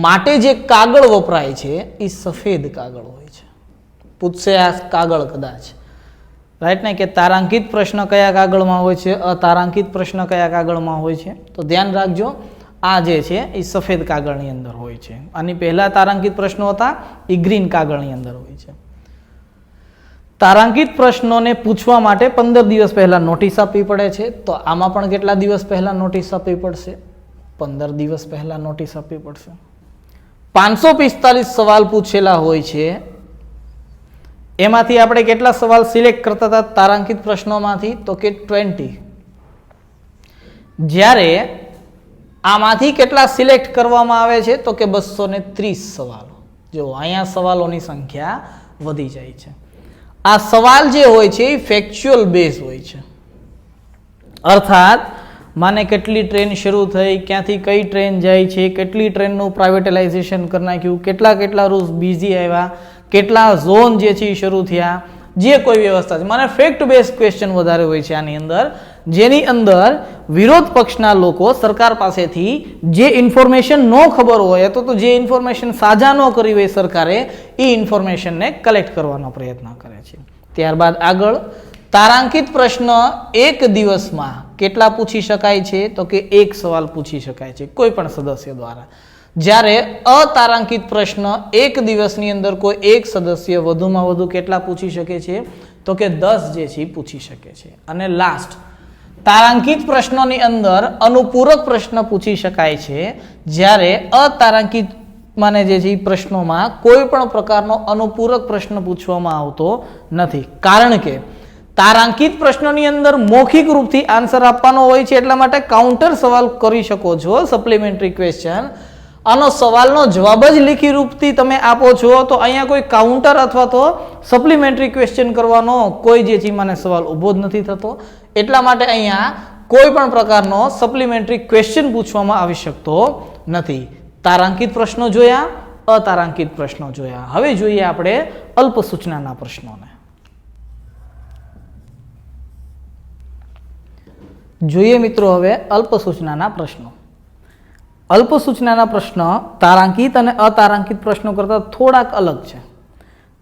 માટે જે કાગળ વપરાય છે એ સફેદ કાગળ હોય છે. પૂછશે આ કાગળ કદાચ, રાઈટ ને, કે તારાંકિત પ્રશ્ન કયા કાગળમાં હોય છે, અતારાંકિત પ્રશ્ન કયા કાગળમાં હોય છે? તો ધ્યાન રાખજો, આ જે છે એ સફેદ કાગળની અંદર હોય છે. આની પહેલા તારાંકિત પ્રશ્નો હતા એ ગ્રીન કાગળની અંદર હોય છે. તારાંકિત પ્રશ્નોને પૂછવા માટે 15 દિવસ પહેલા નોટિસ આપવી પડે છે. તો આમાં પણ કેટલા દિવસ પહેલા નોટિસ આપવી પડશે? 15 દિવસ પહેલા નોટિસ આપવી પડશે. 545 સવાલ પૂછેલા હોય છે. એમાંથી આપણે કેટલા સવાલ સિલેક્ટ કરતા હતા તારાંકિત પ્રશ્નોમાંથી? તો કે 20. જ્યારે આમાંથી કેટલા સિલેક્ટ કરવામાં આવે છે? તો કે 230 સવાલો. જો અહીંયા સવાલોની સંખ્યા વધી જાય છે. આ સવાલ જે હોય છે એ ફેક્ચ્યુઅલ બેઝ હોય છે. અર્થાત માને કેટલી ટ્રેન શરૂ થઈ, ક્યાંથી કઈ ટ્રેન જાય છે, કેટલી ટ્રેનનું પ્રાઇવેટાઇઝેશન કરી નાખ્યું, કેટલા રૂલ્સ બીઝી આવ્યા, કેટલા ઝોન જે છે એ શરૂ થયા, જે કોઈ વ્યવસ્થા છે. મને ફેક્ટ બેઝ ક્વેશ્ચન વધારે હોય છે આની અંદર, જેની અંદર વિરોધ પક્ષના લોકો સરકાર પાસેથી જે ઇન્ફોર્મેશન ન ખબર હોય અથવા તો જે ઇન્ફોર્મેશન સાજા ન કરી હોય સરકારે, એ ઇન્ફોર્મેશનને કલેક્ટ કરવાનો પ્રયત્ન કરે છે. ત્યારબાદ આગળ તારાંકિત પ્રશ્ન એક દિવસમાં કેટલા પૂછી શકાય છે? તો કે 1 સવાલ પૂછી શકાય છે કોઈ પણ સદસ્ય દ્વારા. જ્યારે અતારાંકિત પ્રશ્ન એક દિવસની અંદર કોઈ એક સદસ્ય વધુમાં વધુ કેટલા પૂછી શકે છે? તો કે 10 જે છે પૂછી શકે છે. અને લાસ્ટ, તારાંકિત પ્રશ્નોની અંદર અનુપૂરક પ્રશ્ન પૂછી શકાય છે, જ્યારે અતારાંકિત માને જે છે પ્રશ્નોમાં કોઈ પણ પ્રકારનો અનુપૂરક પ્રશ્ન પૂછવામાં આવતો નથી. કારણ કે તારાંકિત પ્રશ્નોની અંદર મૌખિક રૂપથી આન્સર આપવાનો હોય છે, એટલા માટે કાઉન્ટર સવાલ કરી શકો છો, સપ્લિમેન્ટરી ક્વેશ્ચન. આનો સવાલનો જવાબ જ લેખિત રૂપથી તમે આપો છો, તો અહીંયા કોઈ કાઉન્ટર અથવા તો સપ્લિમેન્ટરી ક્વેશ્ચન કરવાનો કોઈ જે છે મને સવાલ ઊભો જ નથી થતો. એટલા માટે અહીંયા કોઈ પણ પ્રકારનો સપ્લિમેન્ટરી ક્વેશ્ચન પૂછવામાં આવી શકતો નથી. તારાંકિત પ્રશ્નો જોયા, અતારાંકિત પ્રશ્નો જોયા. હવે જોઈએ આપણે અલ્પ સૂચનાના પ્રશ્નોને. જોઈએ મિત્રો હવે અલ્પ સૂચનાના પ્રશ્નો. અલ્પ સૂચનાના પ્રશ્ન તારાંકિત અને અતારાંકિત પ્રશ્નો કરતાં થોડાક અલગ છે.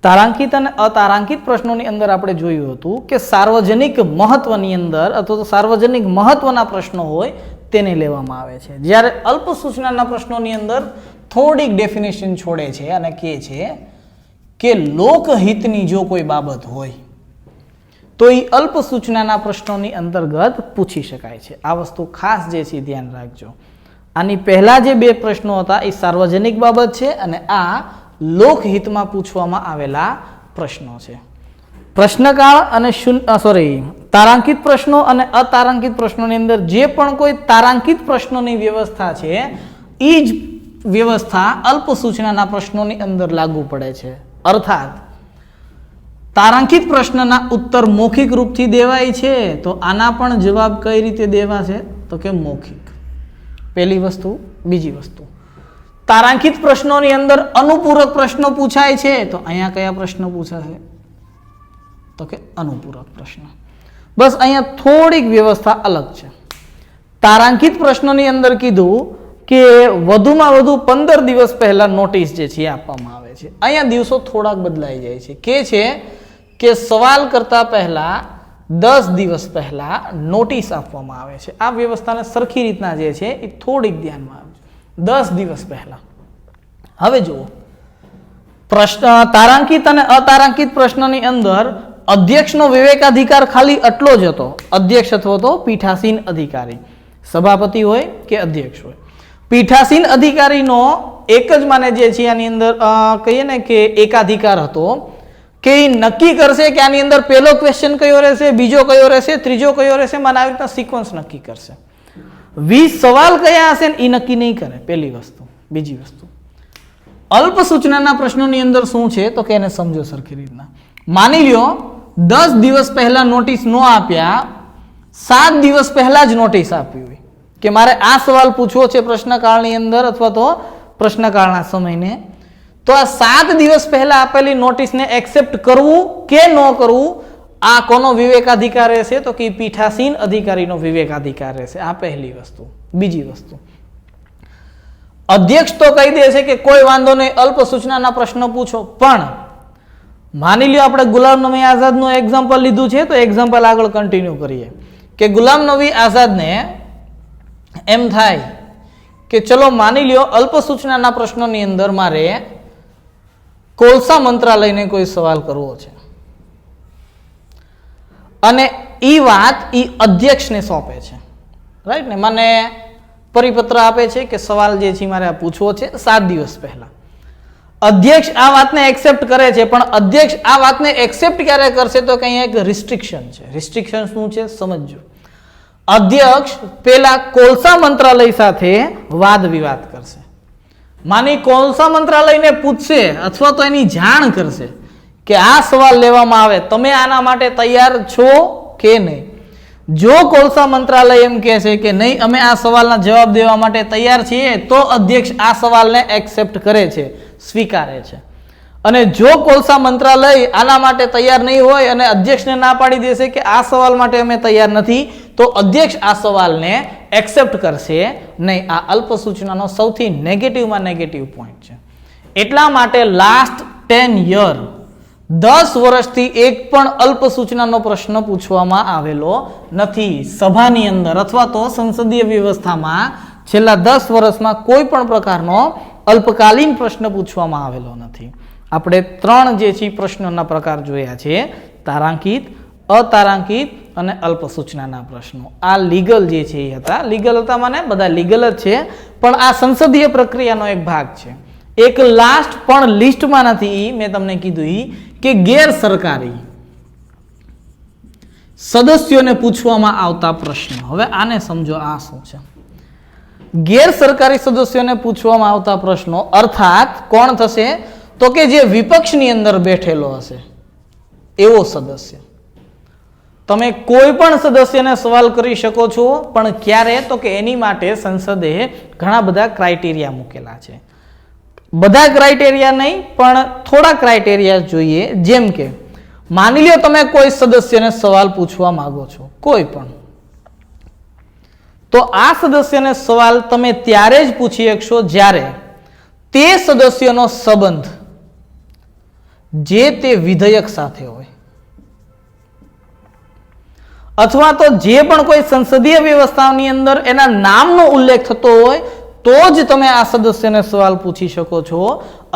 તારાંકિત અને અતારાંકિત પ્રશ્નોની અંદર આપણે જોયું હતું કે સાર્વજનિક મહત્વની અંદર અથવા તો સાર્વજનિક મહત્વના પ્રશ્નો હોય તેને લેવામાં આવે છે. જ્યારે અલ્પ સૂચનાના પ્રશ્નોની અંદર થોડીક ડેફિનેશન છોડે છે અને કહે છે કે લોકહિતની જો કોઈ બાબત હોય તો એ અલ્પ સૂચનાના પ્રશ્નોની અંતર્ગત પૂછી શકાય છે. આ વસ્તુ ખાસ જે છે ધ્યાન રાખજો. આની પહેલા જે 2 પ્રશ્નો હતા એ સાર્વજનિક બાબત છે અને આ લોકહિતમાં પૂછવામાં આવેલા પ્રશ્નો છે. પ્રશ્નકાળ અને તારાંકિત પ્રશ્નો અને અતારાંકિત પ્રશ્નોની અંદર જે પણ કોઈ તારાંકિત પ્રશ્નોની વ્યવસ્થા છે એ જ વ્યવસ્થા અલ્પ સૂચનાના પ્રશ્નોની અંદર લાગુ પડે છે. અર્થાત તારાંકિત પ્રશ્નના ઉત્તર મૌખિક રૂપથી દેવાય છે, તો આના પણ જવાબ કઈ રીતે દેવા છે? તો કે મૌખિક. પહેલી વસ્તુ. બીજી વસ્તુ, તારાંકિત પ્રશ્નોની અંદર અનુપૂરક પ્રશ્નો પૂછાય છે, તો અહીંયા કયા પ્રશ્નો પૂછાશે? તો કે અનુપૂરક પ્રશ્ન. બસ અહીંયા થોડીક વ્યવસ્થા અલગ છે. તારાંકિત પ્રશ્નોની અંદર કીધું કે વધુમાં વધુ 15 દિવસ પહેલા નોટિસ જે છે આપવામાં આવે છે. અહીંયા દિવસો થોડાક બદલાઈ જાય છે. છે કે સવાલ કરતા પહેલા 10 દિવસ પહેલા નોટિસ આપવામાં આવે છે. આ વ્યવસ્થાને સરખી રીતના જે છે એ થોડીક ધ્યાનમાં આવજો. 10 દિવસ પહેલા. હવે જુઓ, પ્રશ્ન તારાંકિત અને અતારાંકિત પ્રશ્નની અંદર અધ્યક્ષનો વિવેકાધિકાર ખાલી આટલો જ હતો. અધ્યક્ષ અથવા તો પીઠાસીન અધિકારી, સભાપતિ હોય કે અધ્યક્ષ હોય. પીઠાસીન અધિકારીનો એક જ માને જે છે આની અંદર કહીએ ને કે એકાધિકાર હતો કે એ નક્કી કરશે કે આની અંદર પહેલો ક્વેશ્ચન કયો રહેશે, બીજો કયો રહેશે, ત્રીજો કયો રહેશે, મને આવી રીતના સિક્વન્સ નક્કી કરશે. 20 સવાલ કયા હશે એ નક્કી નહીં કરે, પહેલી વસ્તુ. બીજી વસ્તુ, અલ્પ સૂચનાના પ્રશ્નોની અંદર શું છે તો કે એને સમજો સરખી રીતના. માની લ્યો 10 દિવસ પહેલા નોટિસ ન આપ્યા, 7 દિવસ પહેલા જ નોટિસ આપી હોય કે મારે આ સવાલ પૂછવો છે પ્રશ્નકાળની અંદર અથવા તો પ્રશ્નકાળના સમયને, તો આ 7 દિવસ પહેલા આપેલી નોટિસને એક્સેપ્ટ કરવું કે ન કરવું, આ કોનો વિવેકાધિકાર રહેશે તો કે પીઠાસીન અધિકારીનો વિવેકાધિકાર રહેશે. આ પહેલી વસ્તુ. બીજી વસ્તુ, અધ્યક્ષ તો કહી દે છે કે કોઈ વાંધો નહીં, અલ્પ સૂચનાના પ્રશ્નો પૂછો, પણ માની લ્યો આપણે ગુલામ નબી આઝાદનું એક્ઝામ્પલ લીધું છે, તો એક્ઝામ્પલ આગળ કન્ટિન્યુ કરીએ કે ગુલામ નબી આઝાદને એમ થાય કે ચલો માની લ્યો અલ્પ સૂચનાના પ્રશ્નોની અંદર મારે કોલસા મંત્રાલયને કોઈ સવાલ કરવો છે અને એ વાત એ અધ્યક્ષને સોંપે છે, રાઈટ ને. મને પરિપત્ર આપે છે કે સવાલ જે છે મારે આ પૂછવો છે 7 દિવસ પહેલા. અધ્યક્ષ આ વાતને એક્સેપ્ટ કરે છે, પણ અધ્યક્ષ આ વાતને એક્સેપ્ટ ક્યારે કરશે તો કે અહીંયા એક રિસ્ટ્રિક્શન છે. રિસ્ટ્રિક્શન શું છે સમજો. અધ્યક્ષ પેલા કોલસા મંત્રાલય સાથે વાદ વિવાદ કરશે. માની કોલસા મંત્રાલયને પૂછશે અથવા તો એની જાણ કરશે કે આ સવાલ લેવામાં આવે, તમે આના માટે તૈયાર છો કે નહીં. જો કોલસા મંત્રાલય એમ કહે છે કે નહીં અમે આ સવાલના જવાબ દેવા માટે તૈયાર છીએ, તો અધ્યક્ષ આ સવાલને એક્સેપ્ટ કરે છે, સ્વીકારે છે. અને જો કોલસા મંત્રાલય આના માટે તૈયાર નહીં હોય અને અધ્યક્ષને ના પાડી દેશે કે આ સવાલ માટે અમે તૈયાર નથી, તો અધ્યક્ષ આ સવાલને એક્સેપ્ટ કરશે નહીં. આ અલ્પ સૂચનાનો સૌથી નેગેટિવમાં નેગેટિવ પોઈન્ટ છે. એટલા માટે લાસ્ટ 10 યર 10 વર્ષથી એક પણ અલ્પ સૂચનાનો પ્રશ્ન પૂછવામાં આવેલો નથી. સભાની અંદર અથવા તો સંસદીય વ્યવસ્થામાં છેલ્લા 10 વર્ષમાં કોઈ પણ પ્રકારનો અલ્પકાલીન પ્રશ્ન પૂછવામાં આવેલો નથી. આપણે 3 જે છે પ્રશ્નોના પ્રકાર જોયા છે: તારાંકિત, અતારાંકિત અને અલ્પ સૂચનાના પ્રશ્નો. આ લીગલ જે છે એ હતા. લીગલ હતા મને બધા લીગલ જ છે, પણ આ સંસદીય પ્રક્રિયાનો એક ભાગ છે. એક લાસ્ટ પણ લિસ્ટમાં નથી, મેં તમને કીધું કે ગેર સરકારી સદસ્યોને પૂછવામાં આવતા પ્રશ્નો. હવે આને સમજો, આ શું છે? ગેર સરકારી સદસ્યોને પૂછવામાં આવતા પ્રશ્નો અર્થાત કોણ થશે તો કે જે વિપક્ષની અંદર બેઠેલો હશે એવો સદસ્ય. તમે કોઈ પણ સદસ્યને સવાલ કરી શકો છો, પણ ક્યારે તો કે એની માટે સંસદે ઘણા બધા ક્રાઇટેરિયા મૂકેલા છે. બધા ક્રાઇટેરિયા નહીં, પણ થોડા ક્રાઇટેરિયા જોઈએ. જેમ કે માની લો તમે કોઈ સદસ્યને સવાલ પૂછવા માંગો છો, કોઈ પણ, તો આ સદસ્યને સવાલ તમે ત્યારે જ પૂછી શકશો જ્યારે તે સદસ્યનો સંબંધ જે તે વિધેયક સાથે હોય, અથવા તો જે પણ કોઈ સંસદીય વ્યવસ્થાની અંદર એના નામનો ઉલ્લેખ થતો હોય તો જ તમે આ સદસ્યને સવાલ પૂછી શકો છો.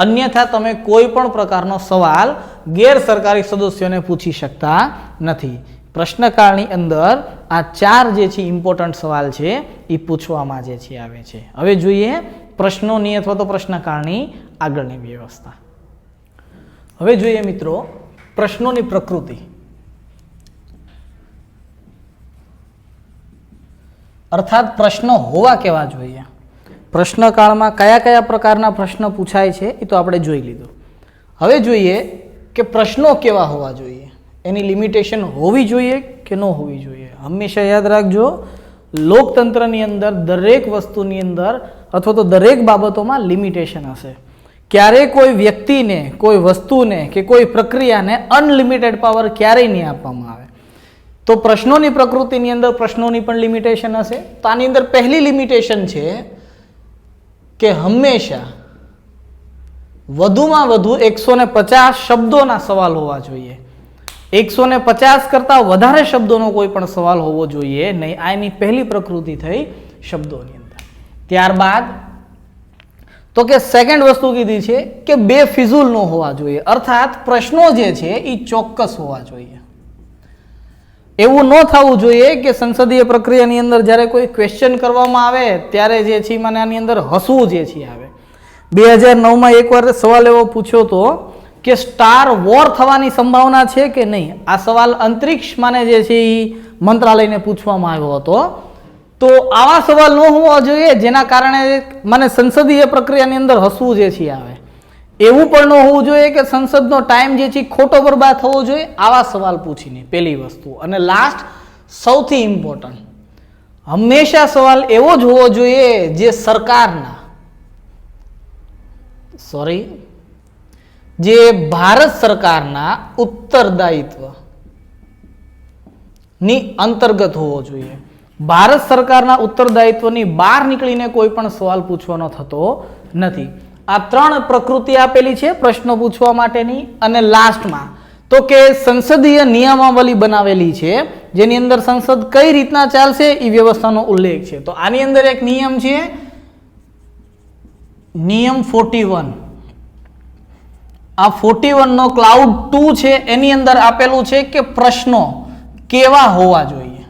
અન્યથા તમે કોઈ પણ પ્રકારનો સવાલ ગેર સરકારી સદસ્યોને પૂછી શકતા નથી. પ્રશ્નકાળની અંદર આ 4 જે છે ઇમ્પોર્ટન્ટ સવાલ છે એ પૂછવામાં જે છે આવે છે. હવે જોઈએ પ્રશ્નોની અથવા તો પ્રશ્નકાળની આગળની વ્યવસ્થા. હવે જોઈએ મિત્રો પ્રશ્નોની પ્રકૃતિ. અર્થાત પ્રશ્નો હોવા કેવા જોઈએ, પ્રશ્નકાળમાં કયા કયા પ્રકારના પ્રશ્ન પૂછાય છે એ તો આપણે જોઈ લીધું. હવે જોઈએ કે પ્રશ્નો કેવા હોવા જોઈએ, એની લિમિટેશન હોવી જોઈએ કે ન હોવી જોઈએ. હંમેશા યાદ રાખજો, લોકતંત્રની અંદર દરેક વસ્તુની અંદર અથવા તો દરેક બાબતોમાં લિમિટેશન હશે. ક્યારેય કોઈ વ્યક્તિને, કોઈ વસ્તુને કે કોઈ પ્રક્રિયાને અનલિમિટેડ પાવર ક્યારેય નહીં આપવામાં આવે. તો પ્રશ્નોની પ્રકૃતિની અંદર પ્રશ્નોની પણ લિમિટેશન હશે. તો આની અંદર પહેલી લિમિટેશન છે કે હંમેશા વધુમાં વધુ 150 શબ્દોના સવાલ હોવા જોઈએ. 150 કરતાં વધારે શબ્દોનો કોઈ પણ સવાલ હોવો જોઈએ નહીં. આ એની પહેલી પ્રકૃતિ થઈ શબ્દોની અંદર. ત્યારબાદ તો કે સેકન્ડ વસ્તુ કીધી છે કે બેફિઝૂલ ન હોવા જોઈએ, અર્થાત પ્રશ્નો જે છે એ ચોક્કસ હોવા જોઈએ. એવું ન થવું જોઈએ કે સંસદીય પ્રક્રિયાની અંદર જ્યારે કોઈ ક્વેશ્ચન કરવામાં આવે ત્યારે જે છે મને આની અંદર હસવું જે છે આવે. 2009માં એકવાર સવાલ એવો પૂછ્યો હતો કે સ્ટાર વોર થવાની સંભાવના છે કે નહીં. આ સવાલ અંતરિક્ષમાં જે છે એ મંત્રાલયને પૂછવામાં આવ્યો હતો. તો આવા સવાલ ન હોવા જોઈએ જેના કારણે મને સંસદીય પ્રક્રિયાની અંદર હસવું જે છે આવે. એવું પણ ન હોવું જોઈએ કે સંસદનો ટાઈમ જે છે ખોટો બરબાદ થવો જોઈએ. આવા સવાલ પૂછીને પહેલી વસ્તુ. અને લાસ્ટ સૌથી ઇમ્પોર્ટન્ટ, હંમેશા સવાલ એવો જ હોવો જોઈએ જે સરકારના જે ભારત સરકારના ઉત્તરદાયિત્વ ની અંતર્ગત હોવો જોઈએ. ભારત સરકારના ઉત્તરદાયિત્વની બહાર નીકળીને કોઈ પણ સવાલ પૂછવાનો થતો નથી. આ ત્રણ પ્રકૃતિ આપેલી છે પ્રશ્નો પૂછવા માટેની. અને લાસ્ટમાં તો કે સંસદીય નિયમાવલી બનાવેલી છે જેની અંદર સંસદ કઈ રીતના ચાલશે એ વ્યવસ્થાનો ઉલ્લેખ છે. તો આની અંદર એક નિયમ છે, નિયમ 41. આ 41 નો ક્લાઉડ 2 છે એની અંદર આપેલું છે કે પ્રશ્નો કેવા હોવા જોઈએ.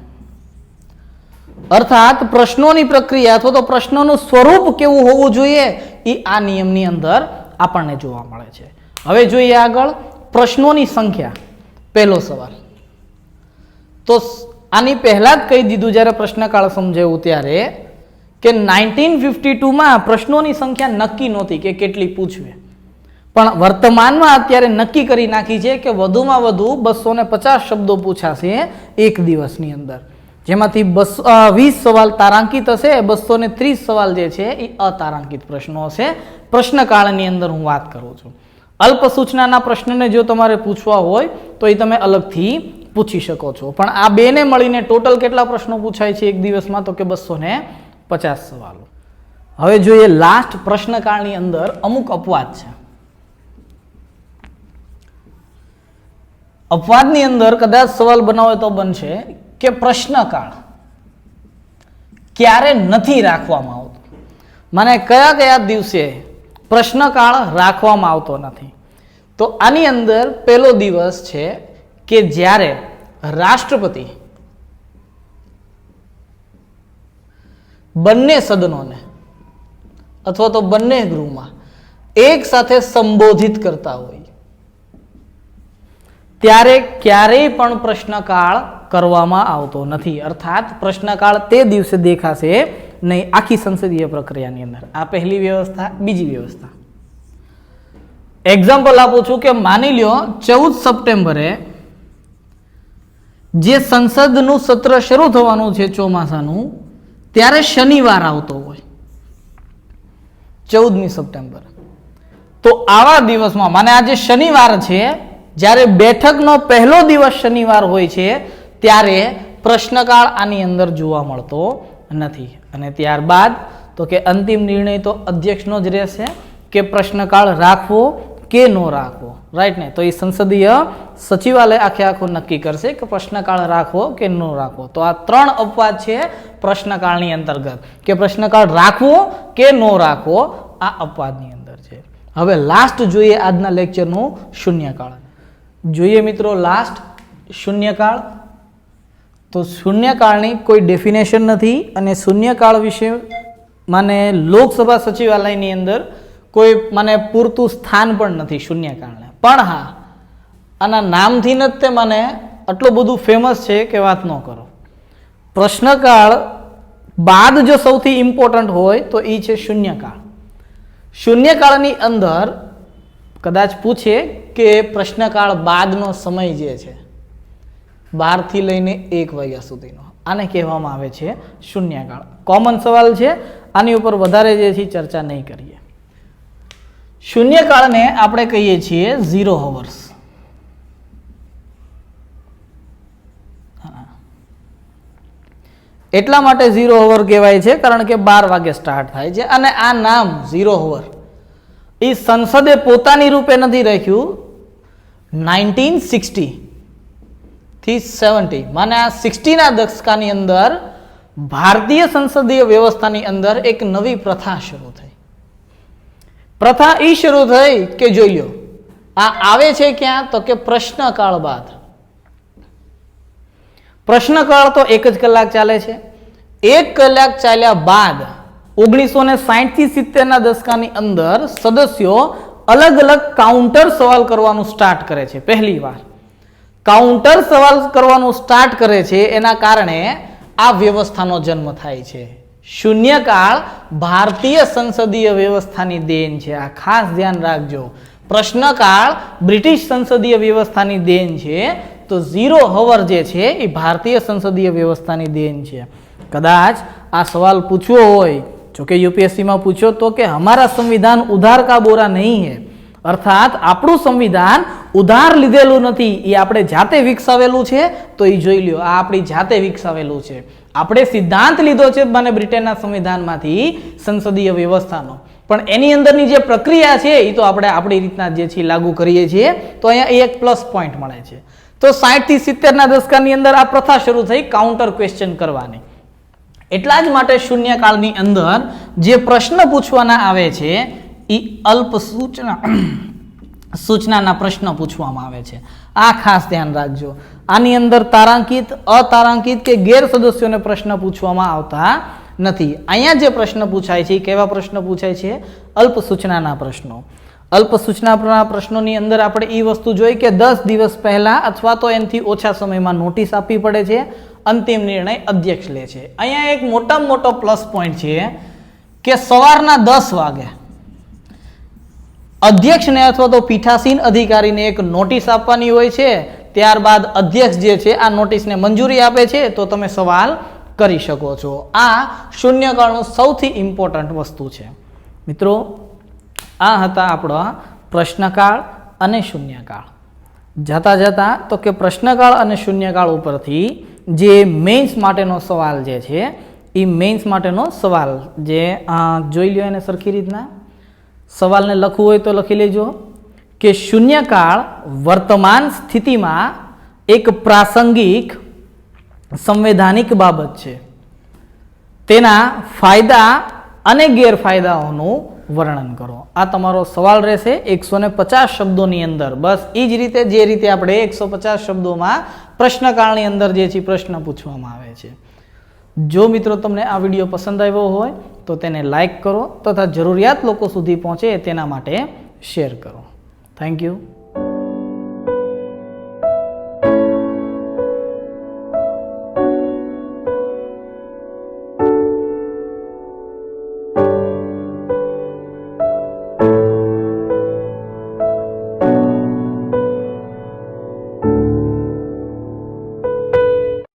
અર્થાત પ્રશ્નોની પ્રક્રિયા અથવા તો પ્રશ્નોનું સ્વરૂપ કેવું હોવું જોઈએ એ આ નિયમની અંદર આપણને જોવા મળે છે. હવે જોઈએ આગળ પ્રશ્નોની સંખ્યા. પહેલો સવાલ તો આની પહેલા જ કહી દીધું જ્યારે પ્રશ્નકાળ સમજાવ્યું ત્યારે કે 1952માં પ્રશ્નોની સંખ્યા નક્કી નહોતી કે કેટલી પૂછવે, પણ વર્તમાનમાં અત્યારે નક્કી કરી નાખી છે કે વધુમાં વધુ 250 શબ્દો પૂછાશે એક દિવસની અંદર, જેમાંથી 20 સવાલ તારાંકિત હશે, 230 સવાલ જે છે એ અતારાંકિત પ્રશ્નો હશે. પ્રશ્નકાળની અંદર હું વાત કરું છું. અલ્પ સૂચનાના પ્રશ્નને જો તમારે પૂછવા હોય તો એ તમે અલગથી પૂછી શકો છો, પણ આ બેને મળીને ટોટલ કેટલા પ્રશ્નો પૂછાય છે એક દિવસમાં? તો કે 250 સવાલો. હવે જોઈએ લાસ્ટ પ્રશ્નકાળની અંદર અમુક અપવાદ છે. અપવાદની અંદર કદાચ સવાલ બનાવે તો બનશે કે પ્રશ્નકાળ ક્યારે નથી રાખવામાં આવતો. મને કયા કયા દિવસે પ્રશ્નકાળ રાખવામાં આવતો નથી? તો આની અંદર પહેલો દિવસ છે કે જ્યારે રાષ્ટ્રપતિ બંને સદનોને અથવા તો બંને ગૃહમાં એક સાથે સંબોધિત કરતા હોય ત્યારે ક્યારેય પણ પ્રશ્નકાળ કરવામાં આવતો નથી. અર્થાત પ્રશ્નકાળ તે દિવસે દેખાશે નહીં આખી સંસદીય પ્રક્રિયાની અંદર. આ પહેલી વ્યવસ્થા. બીજી વ્યવસ્થા, એક્ઝામ્પલ આપું છું કે માની લ્યો 14 સપ્ટેમ્બરે જે સંસદનું સત્ર શરૂ થવાનું છે ચોમાસાનું, ત્યારે શનિવાર આવતો હોય 14મી સપ્ટેમ્બર. તો આવા દિવસમાં માને આજે શનિવાર છે, જ્યારે બેઠકનો પહેલો દિવસ શનિવાર હોય છે ત્યારે પ્રશ્નકાળ આની અંદર જોવા મળતો નથી. અને ત્યારબાદ તો કે અંતિમ નિર્ણય તો અધ્યક્ષનો જ રહેશે કે પ્રશ્નકાળ રાખવો કે ન રાખવો. રાઈટ ને? તો એ સંસદીય સચિવાલય આખે આખો નક્કી કરશે કે પ્રશ્નકાળ રાખવો કે ન રાખવો. તો આ ત્રણ અપવાદ છે પ્રશ્નકાળની અંતર્ગત કે પ્રશ્નકાળ રાખવો કે ન રાખવો, આ અપવાદની અંદર છે. હવે લાસ્ટ જોઈએ આજના લેક્ચરનું શૂન્યકાળ. જોઈએ મિત્રો લાસ્ટ શૂન્યકાળ. તો શૂન્યકાળની કોઈ ડેફિનેશન નથી અને શૂન્યકાળ વિશે મને લોકસભા સચિવાલયની અંદર કોઈ મને પૂરતું સ્થાન પણ નથી શૂન્યકાળને. પણ હા, આના નામથી જ તે મને આટલું બધું ફેમસ છે કે વાત ન કરો. પ્રશ્નકાળ બાદ જો સૌથી ઇમ્પોર્ટન્ટ હોય તો એ છે શૂન્યકાળ. શૂન્યકાળની અંદર કદાચ પૂછે કે પ્રશ્નકાળ બાદનો સમય જે છે 12 થી લઈને 1 વાગ્યા સુધીનો, આને કહેવામાં આવે છે શૂન્યકાળ. કોમન સવાલ છે, આની ઉપર વધારે જે છે ચર્ચા નહીં કરીએ. શૂન્યકાળને આપણે કહીએ છીએ 0 hours. એટલા માટે 0 hour કહેવાય છે કારણ કે 12 વાગે સ્ટાર્ટ થાય છે. અને આ નામ 0 hour એ સંસદે પોતાની રૂપે નથી રાખ્યું. 1960 થી 70 માને આ 60 ના દશકાની અંદર ભારતીય સંસદીય વ્યવસ્થાની અંદર એક નવી પ્રથા શરૂ થઈ. પ્રથા એ શરૂ થઈ કે જોઈ લો, આ આવે છે ક્યાં તો કે પ્રશ્નકાળ બાદ. પ્રશ્નકાળ તો 1 જ કલાક ચાલે છે. 1 કલાક ચાલ્યા બાદ 1960 થી 70 ના દશકાની અંદર સદસ્યો અલગ અલગ કાઉન્ટર સવાલ કરવાનું સ્ટાર્ટ કરે છે. પહેલી વાર કાઉન્ટર સવાલ કરવાનું સ્ટાર્ટ કરે છે, એના કારણે આ વ્યવસ્થાનો જન્મ થાય છે. શૂન્યકાળ ભારતીય સંસદીય વ્યવસ્થાની દેન છે. આ ખાસ ધ્યાન રાખજો. પ્રશ્નકાળ બ્રિટિશ સંસદીય વ્યવસ્થાની દેન છે, તો 0 hour જે છે એ ભારતીય સંસદીય વ્યવસ્થાની દેન છે. કદાચ આ સવાલ પૂછવો હોય, જો કે યુપીએસસીમાં પૂછ્યો તો કે હમારા સંવિધાન ઉધાર કા બોરા નહીં હે, અર્થાત આપણું સંવિધાન ઉધાર લીધેલું નથી, એ આપણે જાતે વિકસાવેલું છે. તો એ જોઈ લ્યો, આ આપણી જાતે વિકસાવેલું છે. આપણે સિદ્ધાંત લીધો છે મને બ્રિટનના સંવિધાનમાંથી સંસદીય વ્યવસ્થાનો, પણ એની અંદરની જે પ્રક્રિયા છે એ તો આપણે આપણી રીતના જે છે લાગુ કરીએ છીએ. તો અહીંયા એક પ્લસ પોઈન્ટ મળે છે. તો 60 થી 70 ના દશકાની અંદર આ પ્રથા શરૂ થઈ કાઉન્ટર ક્વેશ્ચન કરવાની. એટલા જ માટે શૂન્યકાળની અંદર જે પ્રશ્ન પૂછવાના આવે છે એ અલ્પ સૂચનાના પ્રશ્ન પૂછવામાં આવે છે. આ ખાસ ધ્યાન રાખજો. આની અંદર તારાંકિત, અતારાંકિત કે ગેર સદસ્યોને પ્રશ્ન પૂછવામાં આવતા નથી. અહીંયા જે પ્રશ્ન પૂછાય છે કેવા પ્રશ્ન પૂછાય છે? અલ્પ સૂચનાના પ્રશ્નો. અલ્પ સૂચનાના પ્રશ્નોની અંદર આપણે એ વસ્તુ જોઈ કે 10 દિવસ પહેલા અથવા તો એનાથી ઓછા સમયમાં નોટિસ આપવી પડે છે. અંતિમ નિર્ણય અધ્યક્ષ લે છે. અહીંયા એક મોટામાં મોટો પ્લસ પોઈન્ટ છે કે સવારના 10 વાગે અધ્યક્ષને અથવા તો પીઠાસીન અધિકારીને એક નોટિસ આપવાની હોય છે. ત્યારબાદ અધ્યક્ષ જે છે આ નોટિસને મંજૂરી આપે છે, તો તમે સવાલ કરી શકો છો. આ શૂન્યકાળનું સૌથી ઇમ્પોર્ટન્ટ વસ્તુ છે. મિત્રો, આ હતા આપણા પ્રશ્નકાળ અને શૂન્યકાળ. જતા જતા તો કે પ્રશ્નકાળ અને શૂન્યકાળ ઉપરથી જે મેઇન્સ માટેનો સવાલ જે છે એ મેઇન્સ માટેનો સવાલ જે જોઈ લો એને સરખી રીતના. સવાલને લખવું હોય તો લખી લેજો કે શૂન્યકાળ વર્તમાન સ્થિતિમાં એક પ્રાસંગિક સંવૈધાનિક બાબત છે. તેના ફાયદા અને ગેરફાયદાઓનું વર્ણન કરો. આ તમારો સવાલ રહેશે 150 શબ્દોની અંદર. બસ એ જ રીતે જે રીતે આપણે 150 શબ્દોમાં પ્રશ્નકાળની અંદર જે છે પ્રશ્ન પૂછવામાં આવે છે. જો મિત્રો તમને આ વિડીયો પસંદ આવ્યો હોય તો તેને લાઈક કરો તથા જરૂરિયાત લોકો સુધી પહોંચે તેના માટે શેર કરો. Thank you.